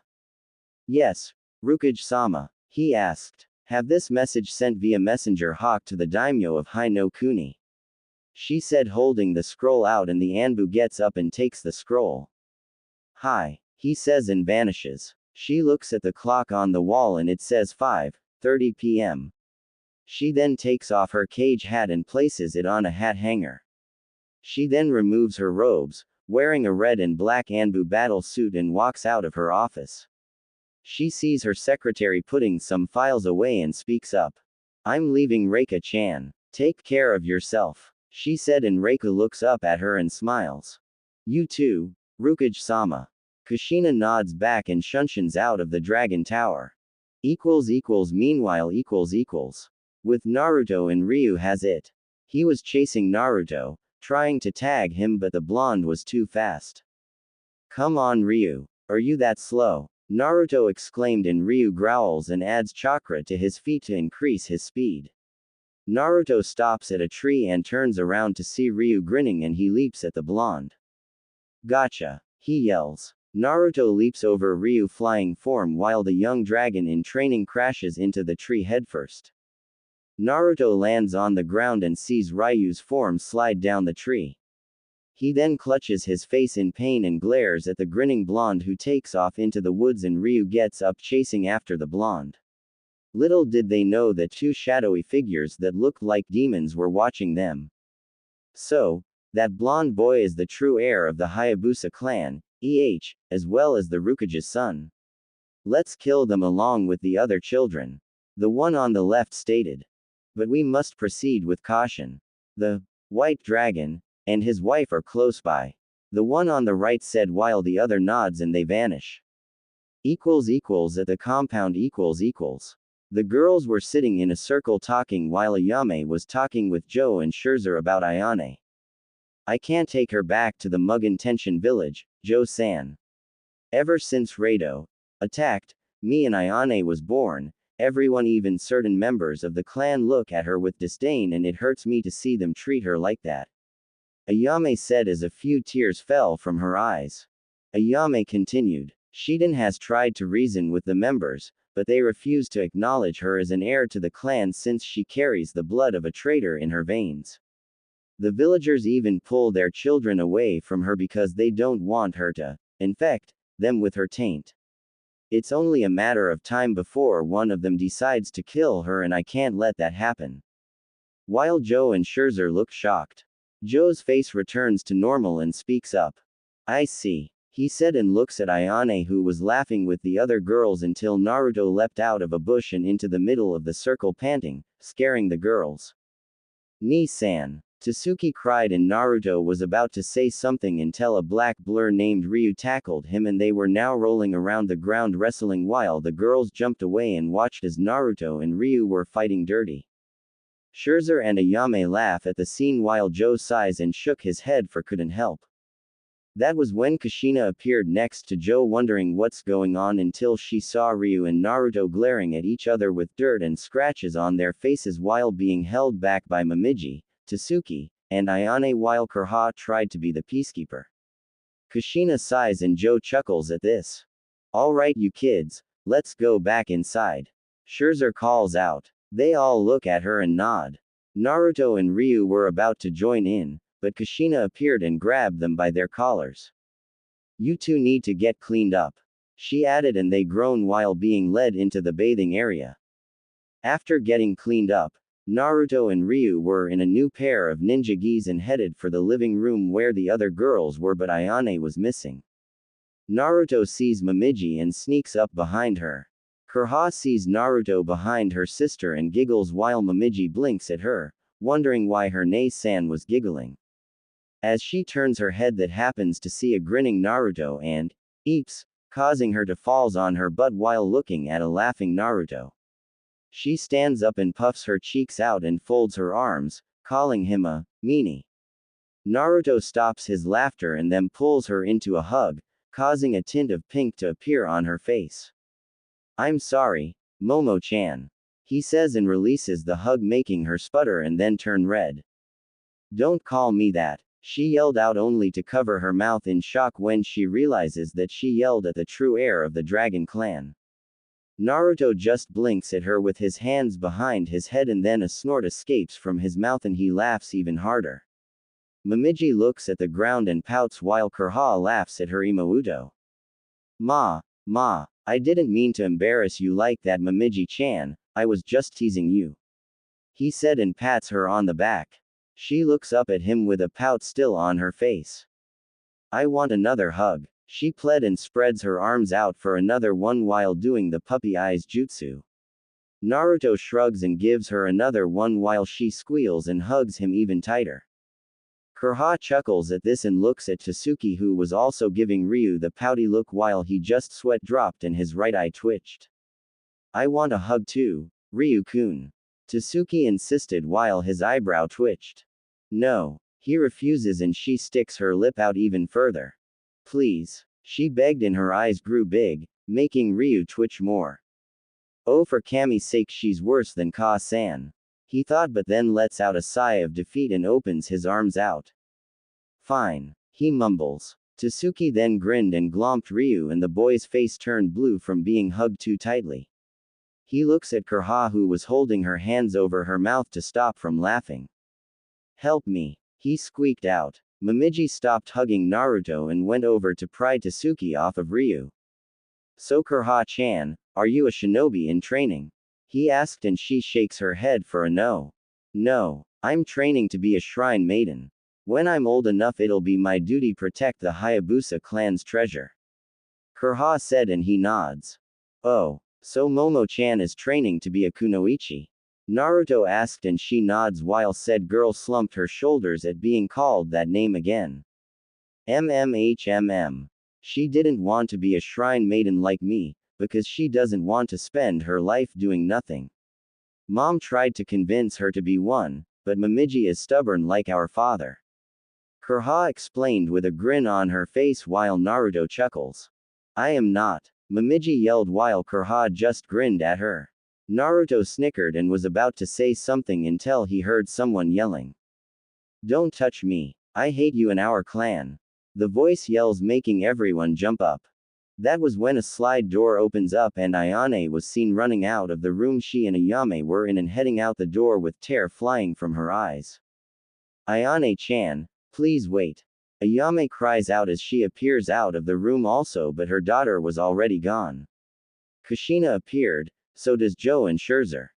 Yes, Rukage-sama, he asked. Have this message sent via messenger hawk to the daimyo of Hai no Kuni. She said, holding the scroll out, and the Anbu gets up and takes the scroll. Hi, he says and vanishes. She looks at the clock on the wall and it says 5:30 p.m. She then takes off her cage hat and places it on a hat hanger. She then removes her robes, wearing a red and black Anbu battle suit, and walks out of her office. She sees her secretary putting some files away and speaks up. I'm leaving, Reika-chan. Take care of yourself, she said, and Reika looks up at her and smiles. You too, Rukage-sama. Kushina nods back and shunshuns out of the dragon tower. Meanwhile with Naruto and Ryu has it. He was chasing Naruto, trying to tag him, but the blonde was too fast. Come on, Ryu. Are you that slow? Naruto exclaimed, and Ryu growls and adds chakra to his feet to increase his speed. Naruto stops at a tree and turns around to see Ryu grinning, and he leaps at the blonde. Gotcha! He yells. Naruto leaps over Ryu flying form while the young dragon in training crashes into the tree headfirst. Naruto lands on the ground and sees Ryu's form slide down the tree. He then clutches his face in pain and glares at the grinning blonde who takes off into the woods, and Ryu gets up chasing after the blonde. Little did they know that two shadowy figures that looked like demons were watching them. So, that blonde boy is the true heir of the Hayabusa clan, as well as the Rukage's son. Let's kill them along with the other children. The one on the left stated. But we must proceed with caution. The white dragon and his wife are close by. The one on the right said while the other nods and they vanish. At the compound . The girls were sitting in a circle talking while Ayame was talking with Joe and Scherzer about Ayane. I can't take her back to the Mugen Tenshin village, Joe-san. Ever since Rado attacked me and Ayane was born, everyone, even certain members of the clan, look at her with disdain, and it hurts me to see them treat her like that. Ayame said as a few tears fell from her eyes. Ayame continued. Shiden has tried to reason with the members, but they refuse to acknowledge her as an heir to the clan since she carries the blood of a traitor in her veins. The villagers even pull their children away from her because they don't want her to infect them with her taint. It's only a matter of time before one of them decides to kill her, and I can't let that happen. While Joe and Scherzer look shocked, Joe's face returns to normal and speaks up. I see, he said, and looks at Ayane, who was laughing with the other girls until Naruto leapt out of a bush and into the middle of the circle panting, scaring the girls. Ni-san. Tsuki cried, and Naruto was about to say something until a black blur named Ryu tackled him, and they were now rolling around the ground wrestling while the girls jumped away and watched as Naruto and Ryu were fighting dirty. Scherzer and Ayame laugh at the scene while Joe sighs and shook his head for couldn't help. That was when Kushina appeared next to Joe, wondering what's going on until she saw Ryu and Naruto glaring at each other with dirt and scratches on their faces while being held back by Momiji, Tsuki, and Ayane while Kurha tried to be the peacekeeper. Kushina sighs and Joe chuckles at this. Alright you kids, let's go back inside. Scherzer calls out. They all look at her and nod. Naruto and Ryu were about to join in, but Kushina appeared and grabbed them by their collars. You two need to get cleaned up, she added, and they groan while being led into the bathing area. After getting cleaned up, Naruto and Ryu were in a new pair of ninja gis and headed for the living room where the other girls were, but Ayane was missing. Naruto sees Momiji and sneaks up behind her. Kurha sees Naruto behind her sister and giggles while Momiji blinks at her, wondering why her Nei-san was giggling. As she turns her head, that happens to see a grinning Naruto and eeps, causing her to falls on her butt while looking at a laughing Naruto. She stands up and puffs her cheeks out and folds her arms, calling him a meanie. Naruto stops his laughter and then pulls her into a hug, causing a tint of pink to appear on her face. I'm sorry, Momo-chan, he says and releases the hug, making her sputter and then turn red. Don't call me that, she yelled out, only to cover her mouth in shock when she realizes that she yelled at the true heir of the Dragon Clan. Naruto just blinks at her with his hands behind his head, and then a snort escapes from his mouth and he laughs even harder. Momiji looks at the ground and pouts while Kurha laughs at her Imouto. Ma, I didn't mean to embarrass you like that, Momiji-chan, I was just teasing you, he said and pats her on the back. She looks up at him with a pout still on her face. I want another hug, she pled and spreads her arms out for another one while doing the puppy eyes jutsu. Naruto shrugs and gives her another one while she squeals and hugs him even tighter. Kurha chuckles at this and looks at Tsuki, who was also giving Ryu the pouty look while he just sweat dropped and his right eye twitched. I want a hug too, Ryu-kun, Tsuki insisted while his eyebrow twitched. No, he refuses and she sticks her lip out even further. Please, she begged and her eyes grew big, making Ryu twitch more. Oh, for Kami's sake, she's worse than Ka-san, he thought, but then lets out a sigh of defeat and opens his arms out. Fine, he mumbles. Tsuki then grinned and glomped Ryu and the boy's face turned blue from being hugged too tightly. He looks at Kurha, who was holding her hands over her mouth to stop from laughing. Help me, he squeaked out. Momiji stopped hugging Naruto and went over to pry Tasuki off of Ryu. So Kurha-chan, are you a shinobi in training? He asked, and she shakes her head for a no. No, I'm training to be a shrine maiden. When I'm old enough, it'll be my duty protect the Hayabusa clan's treasure. Kurha said, and he nods. Oh, so Momo-chan is training to be a kunoichi? Naruto asked, and she nods while said girl slumped her shoulders at being called that name again. MMHMM. She didn't want to be a shrine maiden like me, because she doesn't want to spend her life doing nothing. Mom tried to convince her to be one, but Momiji is stubborn like our father. Kurha explained with a grin on her face while Naruto chuckles. I am not. Momiji yelled while Kurha just grinned at her. Naruto snickered and was about to say something until he heard someone yelling. Don't touch me. I hate you and our clan. The voice yells, making everyone jump up. That was when a slide door opens up and Ayane was seen running out of the room she and Ayame were in and heading out the door with tear flying from her eyes. Ayane-chan, please wait. Ayame cries out as she appears out of the room also, but her daughter was already gone. Kushina appeared, so does Joe and Scherzer.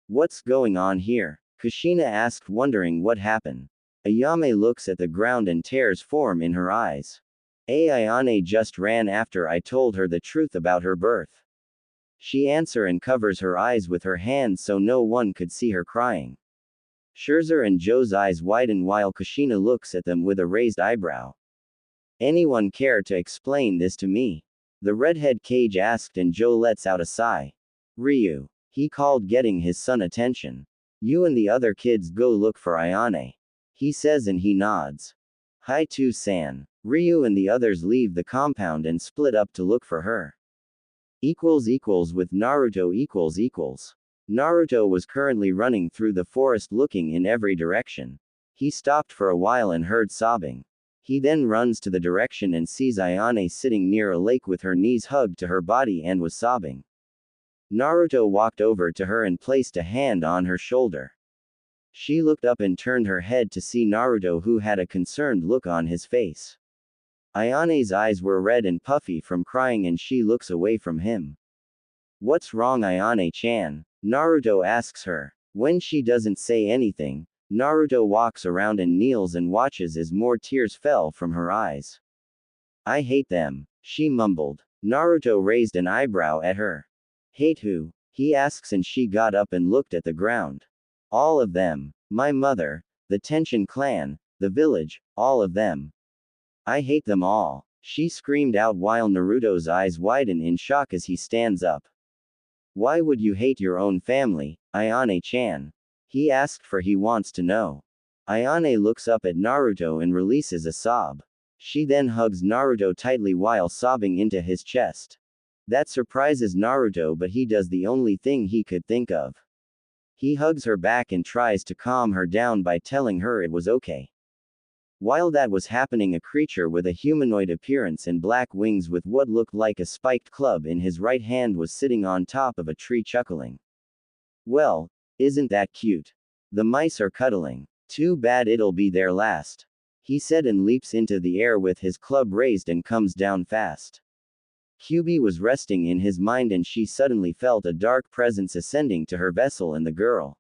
What's going on here? Kushina asked, wondering what happened. Ayame looks at the ground and tears form in her eyes. Ayane just ran after I told her the truth about her birth. She answers and covers her eyes with her hands so no one could see her crying. Scherzer and Joe's eyes widen while Kushina looks at them with a raised eyebrow. Anyone care to explain this to me? The redhead Cage asked, and Joe lets out a sigh. Ryu. He called, getting his son attention. You and the other kids go look for Ayane. He says, and he nods. Hai-to-san. Ryu and the others leave the compound and split up to look for her. With Naruto . Naruto was currently running through the forest looking in every direction. He stopped for a while and heard sobbing. He then runs to the direction and sees Ayane sitting near a lake with her knees hugged to her body and was sobbing. Naruto walked over to her and placed a hand on her shoulder. She looked up and turned her head to see Naruto, who had a concerned look on his face. Ayane's eyes were red and puffy from crying and she looks away from him. What's wrong, Ayane-chan? Naruto asks her. When she doesn't say anything, Naruto walks around and kneels and watches as more tears fell from her eyes. I hate them, she mumbled. Naruto raised an eyebrow at her. Hate who? He asks, and she got up and looked at the ground. All of them. My mother, the Tenshin clan, the village, all of them. I hate them all, she screamed out while Naruto's eyes widen in shock as he stands up. Why would you hate your own family, Ayane-chan? He asked, for he wants to know. Ayane looks up at Naruto and releases a sob. She then hugs Naruto tightly while sobbing into his chest. That surprises Naruto, but he does the only thing he could think of. He hugs her back and tries to calm her down by telling her it was okay. While that was happening, a creature with a humanoid appearance and black wings with what looked like a spiked club in his right hand was sitting on top of a tree chuckling. Well, isn't that cute? The mice are cuddling. Too bad it'll be their last. He said and leaps into the air with his club raised and comes down fast. Kyubi was resting in his mind and she suddenly felt a dark presence ascending to her vessel and the girl.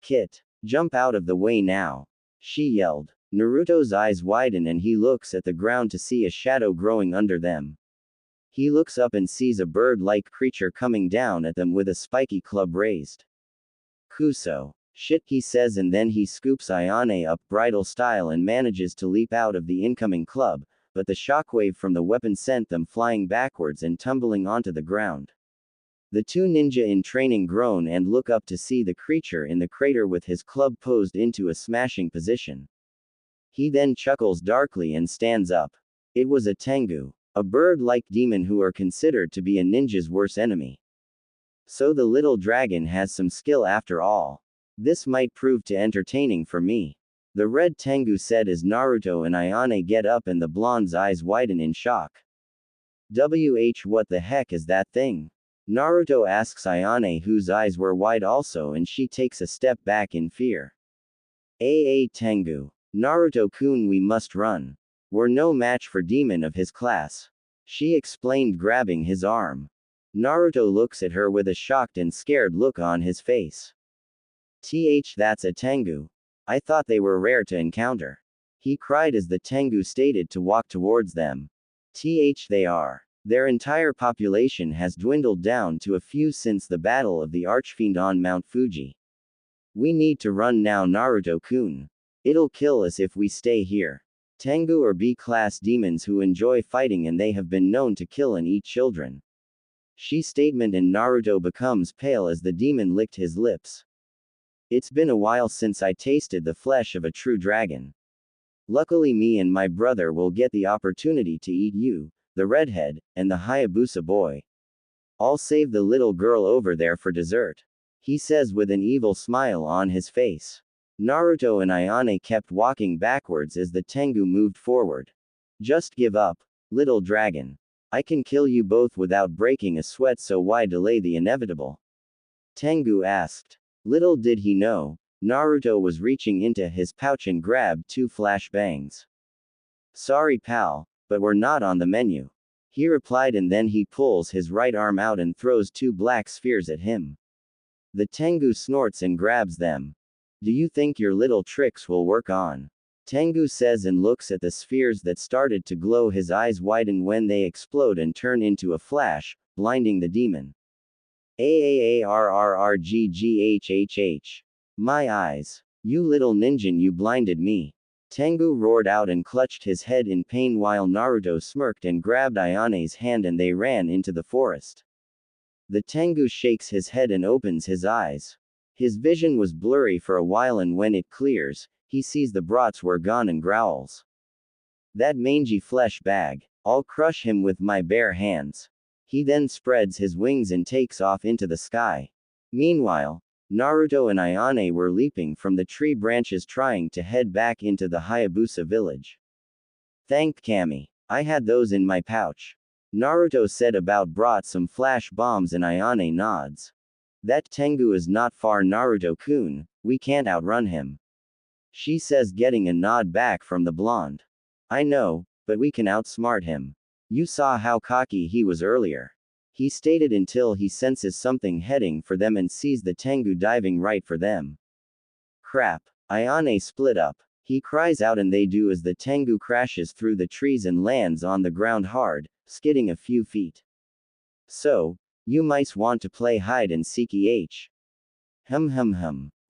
Kit, jump out of the way now, she yelled. Naruto's eyes widen and he looks at the ground to see a shadow growing under them. He looks up and sees a bird-like creature coming down at them with a spiky club raised. Kuso. Shit, he says, and then he scoops Ayane up bridal style and manages to leap out of the incoming club, but the shockwave from the weapon sent them flying backwards and tumbling onto the ground. The two ninja in training groan and look up to see the creature in the crater with his club posed into a smashing position. He then chuckles darkly and stands up. It was a Tengu, a bird-like demon who are considered to be a ninja's worst enemy. So the little dragon has some skill after all. This might prove too entertaining for me. The red Tengu said as Naruto and Ayane get up and the blonde's eyes widen in shock. What the heck is that thing? Naruto asks Ayane, whose eyes were wide also, and she takes a step back in fear. Tengu. Naruto-kun, we must run. We're no match for demon of his class. She explained, grabbing his arm. Naruto looks at her with a shocked and scared look on his face. That's a Tengu. I thought they were rare to encounter. He cried as the Tengu stated to walk towards them. They are. Their entire population has dwindled down to a few since the battle of the Archfiend on Mount Fuji. We need to run now, Naruto-kun. It'll kill us if we stay here. Tengu are B-class demons who enjoy fighting, and they have been known to kill and eat children. She statement, and Naruto becomes pale as the demon licked his lips. It's been a while since I tasted the flesh of a true dragon. Luckily me and my brother will get the opportunity to eat you, the redhead, and the Hayabusa boy. I'll save the little girl over there for dessert. He says with an evil smile on his face. Naruto and Ayane kept walking backwards as the Tengu moved forward. Just give up, little dragon. I can kill you both without breaking a sweat, so why delay the inevitable? Tengu asked. Little did he know, Naruto was reaching into his pouch and grabbed 2 flashbangs. Sorry pal, but we're not on the menu. He replied, and then he pulls his right arm out and throws 2 black spheres at him. The Tengu snorts and grabs them. Do you think your little tricks will work on? Tengu says and looks at the spheres that started to glow. His eyes widen when they explode and turn into a flash, blinding the demon. Aarrrgghhh. My eyes. You little ninja, you blinded me. Tengu roared out and clutched his head in pain while Naruto smirked and grabbed Ayane's hand, and they ran into the forest. The Tengu shakes his head and opens his eyes. His vision was blurry for a while, and when it clears, he sees the brats were gone and growls. That mangy flesh bag. I'll crush him with my bare hands. He then spreads his wings and takes off into the sky. Meanwhile, Naruto and Ayane were leaping from the tree branches trying to head back into the Hayabusa village. Thank Kami. I had those in my pouch. Naruto said. About brought some flash bombs, and Ayane nods. That Tengu is not far, Naruto-kun, we can't outrun him. She says, getting a nod back from the blonde. I know, but we can outsmart him. You saw how cocky he was earlier. He stated until he senses something heading for them and sees the Tengu diving right for them. Crap. Ayane split up. He cries out, and they do as the Tengu crashes through the trees and lands on the ground hard, skidding a few feet. So, you mice want to play hide and seek?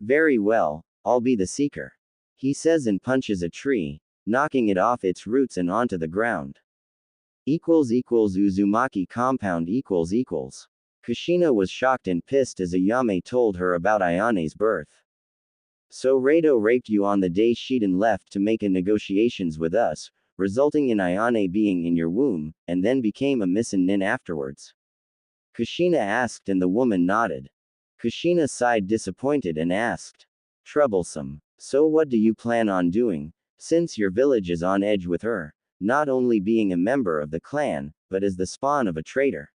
Very well, I'll be the seeker. He says and punches a tree, knocking it off its roots and onto the ground. Uzumaki compound . Kushina was shocked and pissed as Ayame told her about Ayane's birth. So Rado raped you on the day Shiden left to make a negotiations with us, resulting in Ayane being in your womb, and then became a nin afterwards. Kushina asked, and the woman nodded. Kushina sighed disappointed and asked. Troublesome. So what do you plan on doing, since your village is on edge with her, not only being a member of the clan, but as the spawn of a traitor?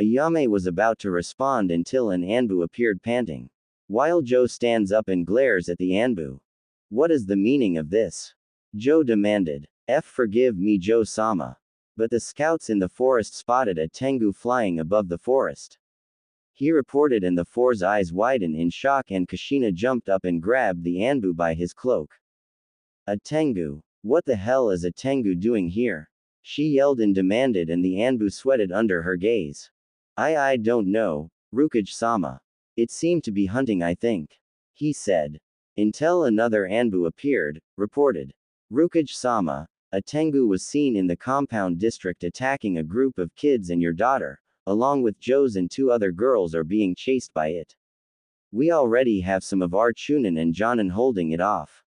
Ayame was about to respond until an Anbu appeared panting. While Joe stands up and glares at the Anbu. What is the meaning of this? Joe demanded. Forgive me, Joe-sama. But the scouts in the forest spotted a Tengu flying above the forest. He reported, and the four's eyes widen in shock, and Kushina jumped up and grabbed the Anbu by his cloak. A Tengu. What the hell is a Tengu doing here? She yelled and demanded, and the Anbu sweated under her gaze. I don't know, Rukage-sama. It seemed to be hunting, I think. He said. Until another Anbu appeared, reported. Rukage-sama, a Tengu was seen in the compound district attacking a group of kids, and your daughter, along with Joe's and 2 other girls, are being chased by it. We already have some of our Chunin and Jonin holding it off.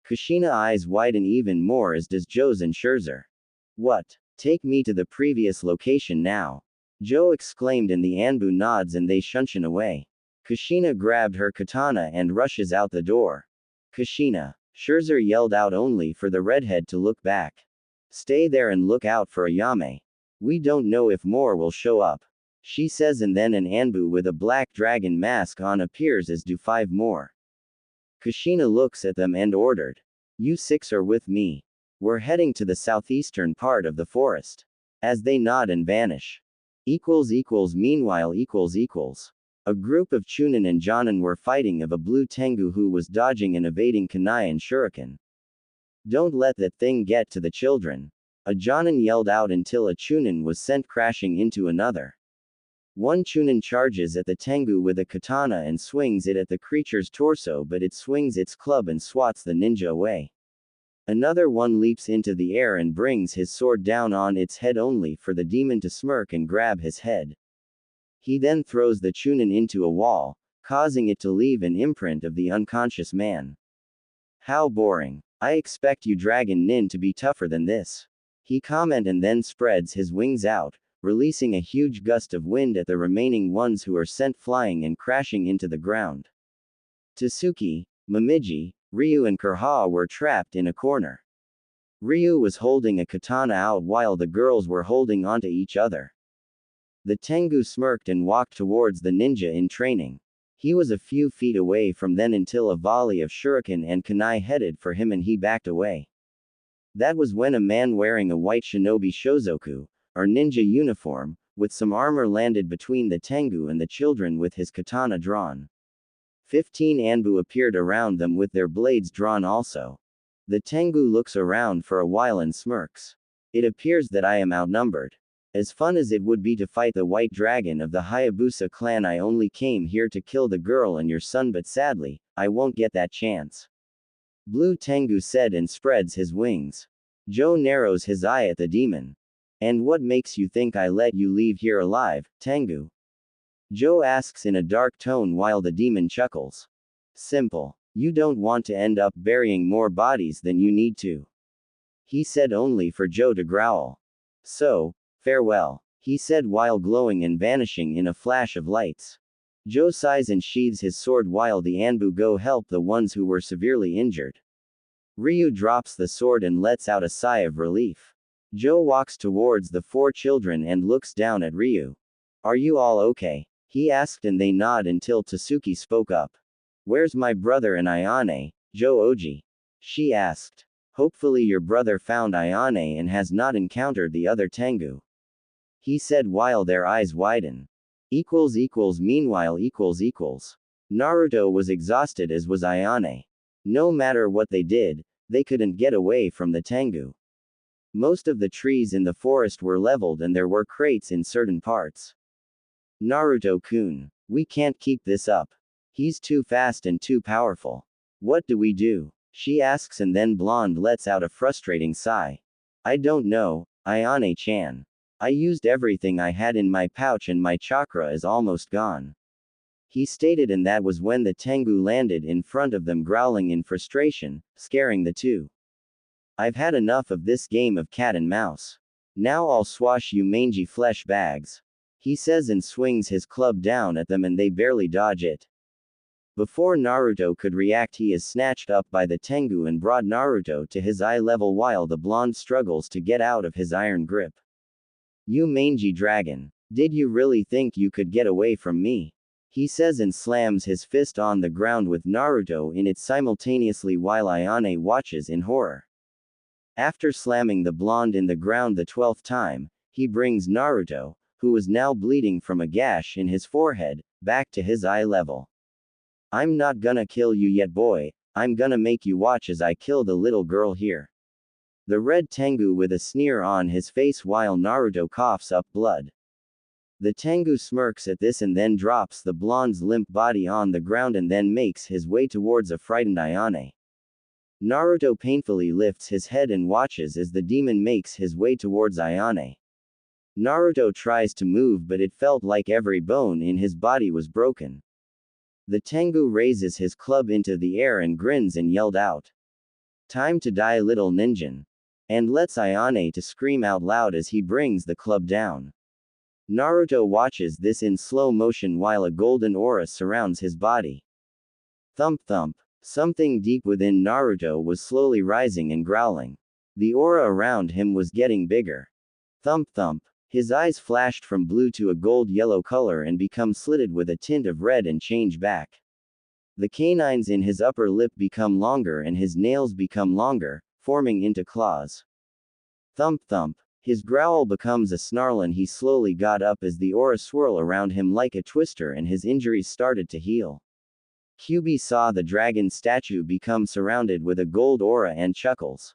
Kushina eyes widen even more, as does Joe's and Scherzer. What? Take me to the previous location now. Joe exclaimed, and the Anbu nods and they shunshin away. Kushina grabbed her katana and rushes out the door. Kushina. Scherzer yelled out, only for the redhead to look back. Stay there and look out for Ayame. We don't know if more will show up. she says, and then an Anbu with a black dragon mask on appears, as do 5 more. Kushina looks at them and ordered. You 6 are with me. We're heading to the southeastern part of the forest. As they nod and vanish. Meanwhile a group of Chunin and Jonin were fighting of a blue Tengu who was dodging and evading kunai and shuriken. Don't let that thing get to the children. A Jonin yelled out until a Chunin was sent crashing into another. One Chunin charges at the Tengu with a katana and swings it at the creature's torso, but it swings its club and swats the ninja away. Another one leaps into the air and brings his sword down on its head, only for the demon to smirk and grab his head. He then throws the Chunin into a wall, causing it to leave an imprint of the unconscious man. How boring. I expect you Dragon Nin to be tougher than this. He comments and then spreads his wings out, releasing a huge gust of wind at the remaining ones, who are sent flying and crashing into the ground. Tsuki, Momiji, Ryu and Kurha were trapped in a corner. Ryu was holding a katana out while the girls were holding onto each other. The Tengu smirked and walked towards the ninja in training. He was a few feet away from them until a volley of shuriken and kunai headed for him and he backed away. That was when a man wearing a white shinobi shozoku, or ninja uniform, with some armor landed between the Tengu and the children with his katana drawn. 15 Anbu appeared around them with their blades drawn also. The Tengu looks around for a while and smirks. It appears that I am outnumbered. As fun as it would be to fight the white dragon of the Hayabusa clan, I only came here to kill the girl and your son, but sadly, I won't get that chance. Blue Tengu said and spreads his wings. Joe narrows his eye at the demon. And what makes you think I let you leave here alive, Tengu? Joe asks in a dark tone while the demon chuckles. Simple. You don't want to end up burying more bodies than you need to. He said, only for Joe to growl. So, farewell, he said while glowing and vanishing in a flash of lights. Joe sighs and sheathes his sword while the Anbu go help the ones who were severely injured. Ryu drops the sword and lets out a sigh of relief. Joe walks towards the 4 children and looks down at Ryu. Are you all okay? He asked and they nod until Tsuki spoke up. Where's my brother and Ayane, Joe Oji? She asked. Hopefully your brother found Ayane and has not encountered the other Tengu. He said while their eyes widen. Meanwhile Naruto was exhausted, as was Ayane. No matter what they did, they couldn't get away from the Tengu. Most of the trees in the forest were leveled and there were crates in certain parts. Naruto-kun, we can't keep this up. He's too fast and too powerful. What do we do? She asks and then Blonde lets out a frustrating sigh. I don't know, Ayane-chan. I used everything I had in my pouch and my chakra is almost gone. He stated, and that was when the Tengu landed in front of them growling in frustration, scaring the two. I've had enough of this game of cat and mouse. Now I'll swash you mangy flesh bags. He says and swings his club down at them and they barely dodge it. Before Naruto could react, he is snatched up by the Tengu and brought Naruto to his eye level while the blonde struggles to get out of his iron grip. You mangy dragon. Did you really think you could get away from me? He says and slams his fist on the ground with Naruto in it simultaneously while Ayane watches in horror. After slamming the blonde in the ground the 12th time, he brings Naruto, who was now bleeding from a gash in his forehead, back to his eye level. I'm not gonna kill you yet, boy, I'm gonna make you watch as I kill the little girl here. The red Tengu with a sneer on his face while Naruto coughs up blood. The Tengu smirks at this and then drops the blonde's limp body on the ground and then makes his way towards a frightened Ayane. Naruto painfully lifts his head and watches as the demon makes his way towards Ayane. Naruto tries to move, but it felt like every bone in his body was broken. The Tengu raises his club into the air and grins and yelled out. Time to die, little ninja. And lets Ayane to scream out loud as he brings the club down. Naruto watches this in slow motion while a golden aura surrounds his body. Thump thump. Something deep within Naruto was slowly rising and growling. The aura around him was getting bigger. Thump thump. His eyes flashed from blue to a gold-yellow color and become slitted with a tint of red and change back. The canines in his upper lip become longer and his nails become longer, forming into claws. Thump thump. His growl becomes a snarl and he slowly got up as the aura swirl around him like a twister and his injuries started to heal. QB saw the dragon statue become surrounded with a gold aura and chuckles.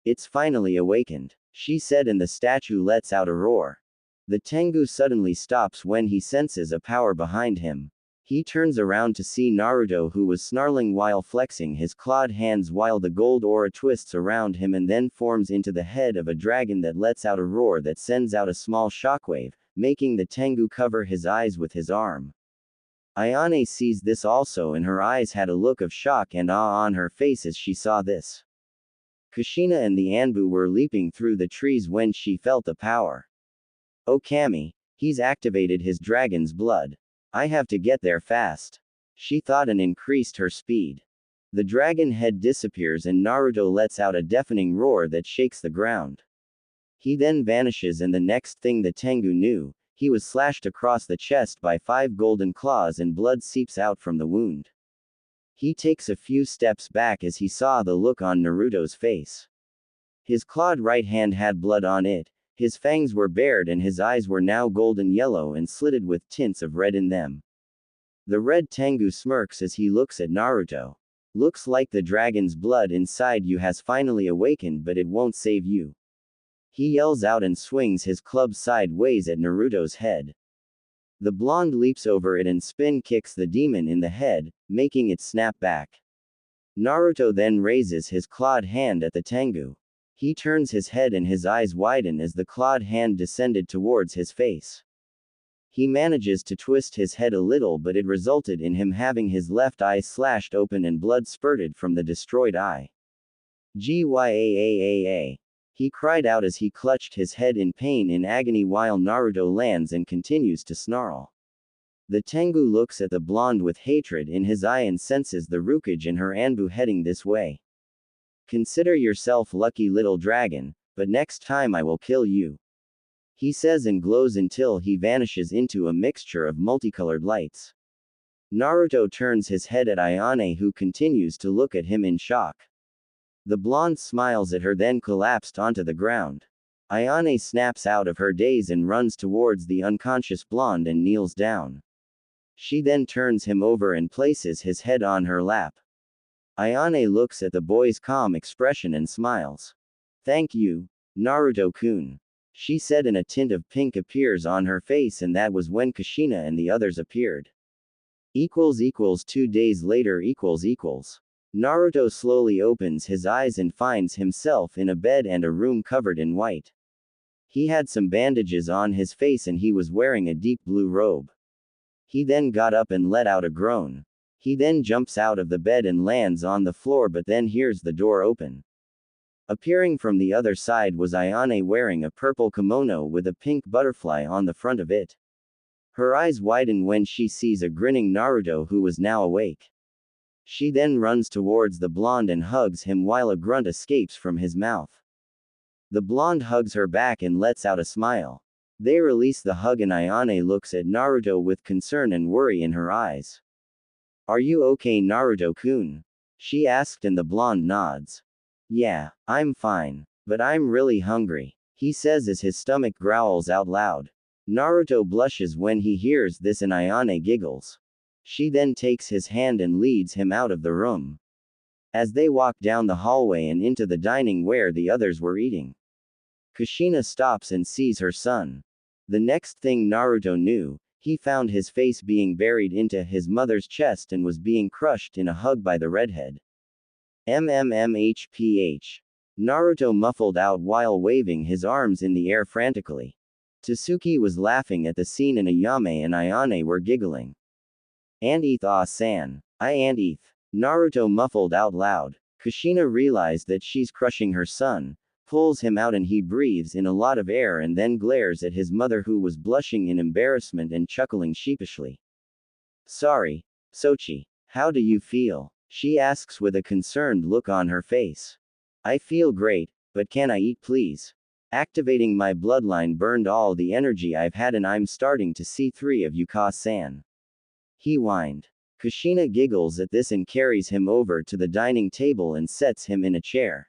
It's finally awakened, she said, and the statue lets out a roar. The Tengu suddenly stops when he senses a power behind him. He turns around to see Naruto, who was snarling while flexing his clawed hands while the gold aura twists around him and then forms into the head of a dragon that lets out a roar that sends out a small shockwave, making the Tengu cover his eyes with his arm. Ayane sees this also, and her eyes had a look of shock and awe on her face as she saw this. Kushina and the Anbu were leaping through the trees when she felt the power. "Oh Kami, he's activated his dragon's blood. I have to get there fast," she thought and increased her speed. The dragon head disappears and Naruto lets out a deafening roar that shakes the ground. He then vanishes, and the next thing the Tengu knew, he was slashed across the chest by 5 golden claws and blood seeps out from the wound. He takes a few steps back as he saw the look on Naruto's face. His clawed right hand had blood on it, his fangs were bared and his eyes were now golden yellow and slitted with tints of red in them. The red Tengu smirks as he looks at Naruto. "Looks like the dragon's blood inside you has finally awakened, but it won't save you." He yells out and swings his club sideways at Naruto's head. The blonde leaps over it and spin kicks the demon in the head, making it snap back. Naruto then raises his clawed hand at the Tengu. He turns his head and his eyes widen as the clawed hand descended towards his face. He manages to twist his head a little, but it resulted in him having his left eye slashed open and blood spurted from the destroyed eye. "Gyaaaaa. He cried out as he clutched his head in pain in agony while Naruto lands and continues to snarl. The Tengu looks at the blonde with hatred in his eye and senses the Rukage in her Anbu heading this way. "Consider yourself lucky, little dragon, but next time I will kill you," he says and glows until he vanishes into a mixture of multicolored lights. Naruto turns his head at Ayane, who continues to look at him in shock. The blonde smiles at her, then collapsed onto the ground. Ayane snaps out of her daze and runs towards the unconscious blonde and kneels down. She then turns him over and places his head on her lap. Ayane looks at the boy's calm expression and smiles. "Thank you, Naruto-kun," she said, and a tint of pink appears on her face, and that was when Kushina and the others appeared. 2 days later. Naruto slowly opens his eyes and finds himself in a bed and a room covered in white. He had some bandages on his face and he was wearing a deep blue robe. He then got up and let out a groan. He then jumps out of the bed and lands on the floor, but then hears the door open. Appearing from the other side was Ayane wearing a purple kimono with a pink butterfly on the front of it. Her eyes widen when she sees a grinning Naruto who was now awake. She then runs towards the blonde and hugs him while a grunt escapes from his mouth. The blonde hugs her back and lets out a smile. They release the hug and Ayane looks at Naruto with concern and worry in her eyes. "Are you okay, Naruto-kun?" she asked, and the blonde nods. "Yeah, I'm fine. But I'm really hungry," he says as his stomach growls out loud. Naruto blushes when he hears this and Ayane giggles. She then takes his hand and leads him out of the room. As they walk down the hallway and into the dining where the others were eating, Kushina stops and sees her son. The next thing Naruto knew, he found his face being buried into his mother's chest and was being crushed in a hug by the redhead. MMMHPH. Naruto muffled out while waving his arms in the air frantically. Tsuki was laughing at the scene and Ayame and Ayane were giggling. "Anteeth ah-san. I Anteeth." Naruto muffled out loud. Kushina realized that she's crushing her son, pulls him out and he breathes in a lot of air and then glares at his mother, who was blushing in embarrassment and chuckling sheepishly. "Sorry, Sochi. How do you feel?" she asks with a concerned look on her face. "I feel great, but can I eat please?" Activating my bloodline burned all the energy I've had and I'm starting to see three of you Ka-san. He whined. Kushina giggles at this and carries him over to the dining table and sets him in a chair.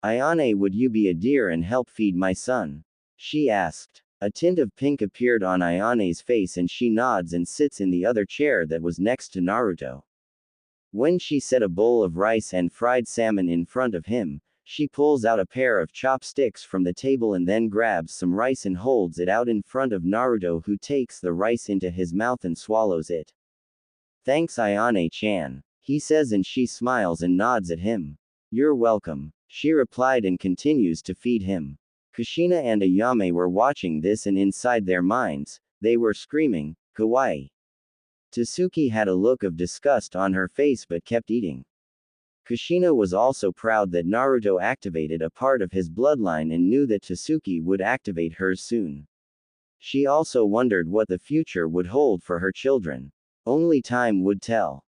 Ayane, would you be a dear and help feed my son? She asked. A tint of pink appeared on Ayane's face and she nods and sits in the other chair that was next to Naruto. When she set a bowl of rice and fried salmon in front of him, she pulls out a pair of chopsticks from the table and then grabs some rice and holds it out in front of Naruto, who takes the rice into his mouth and swallows it. Thanks Ayane-chan, he says, and she smiles and nods at him. You're welcome, she replied and continues to feed him. Kushina and Ayame were watching this and inside their minds, they were screaming, kawaii. Tasuki had a look of disgust on her face but kept eating. Kushina was also proud that Naruto activated a part of his bloodline and knew that Tasuki would activate hers soon. She also wondered what the future would hold for her children. Only time would tell.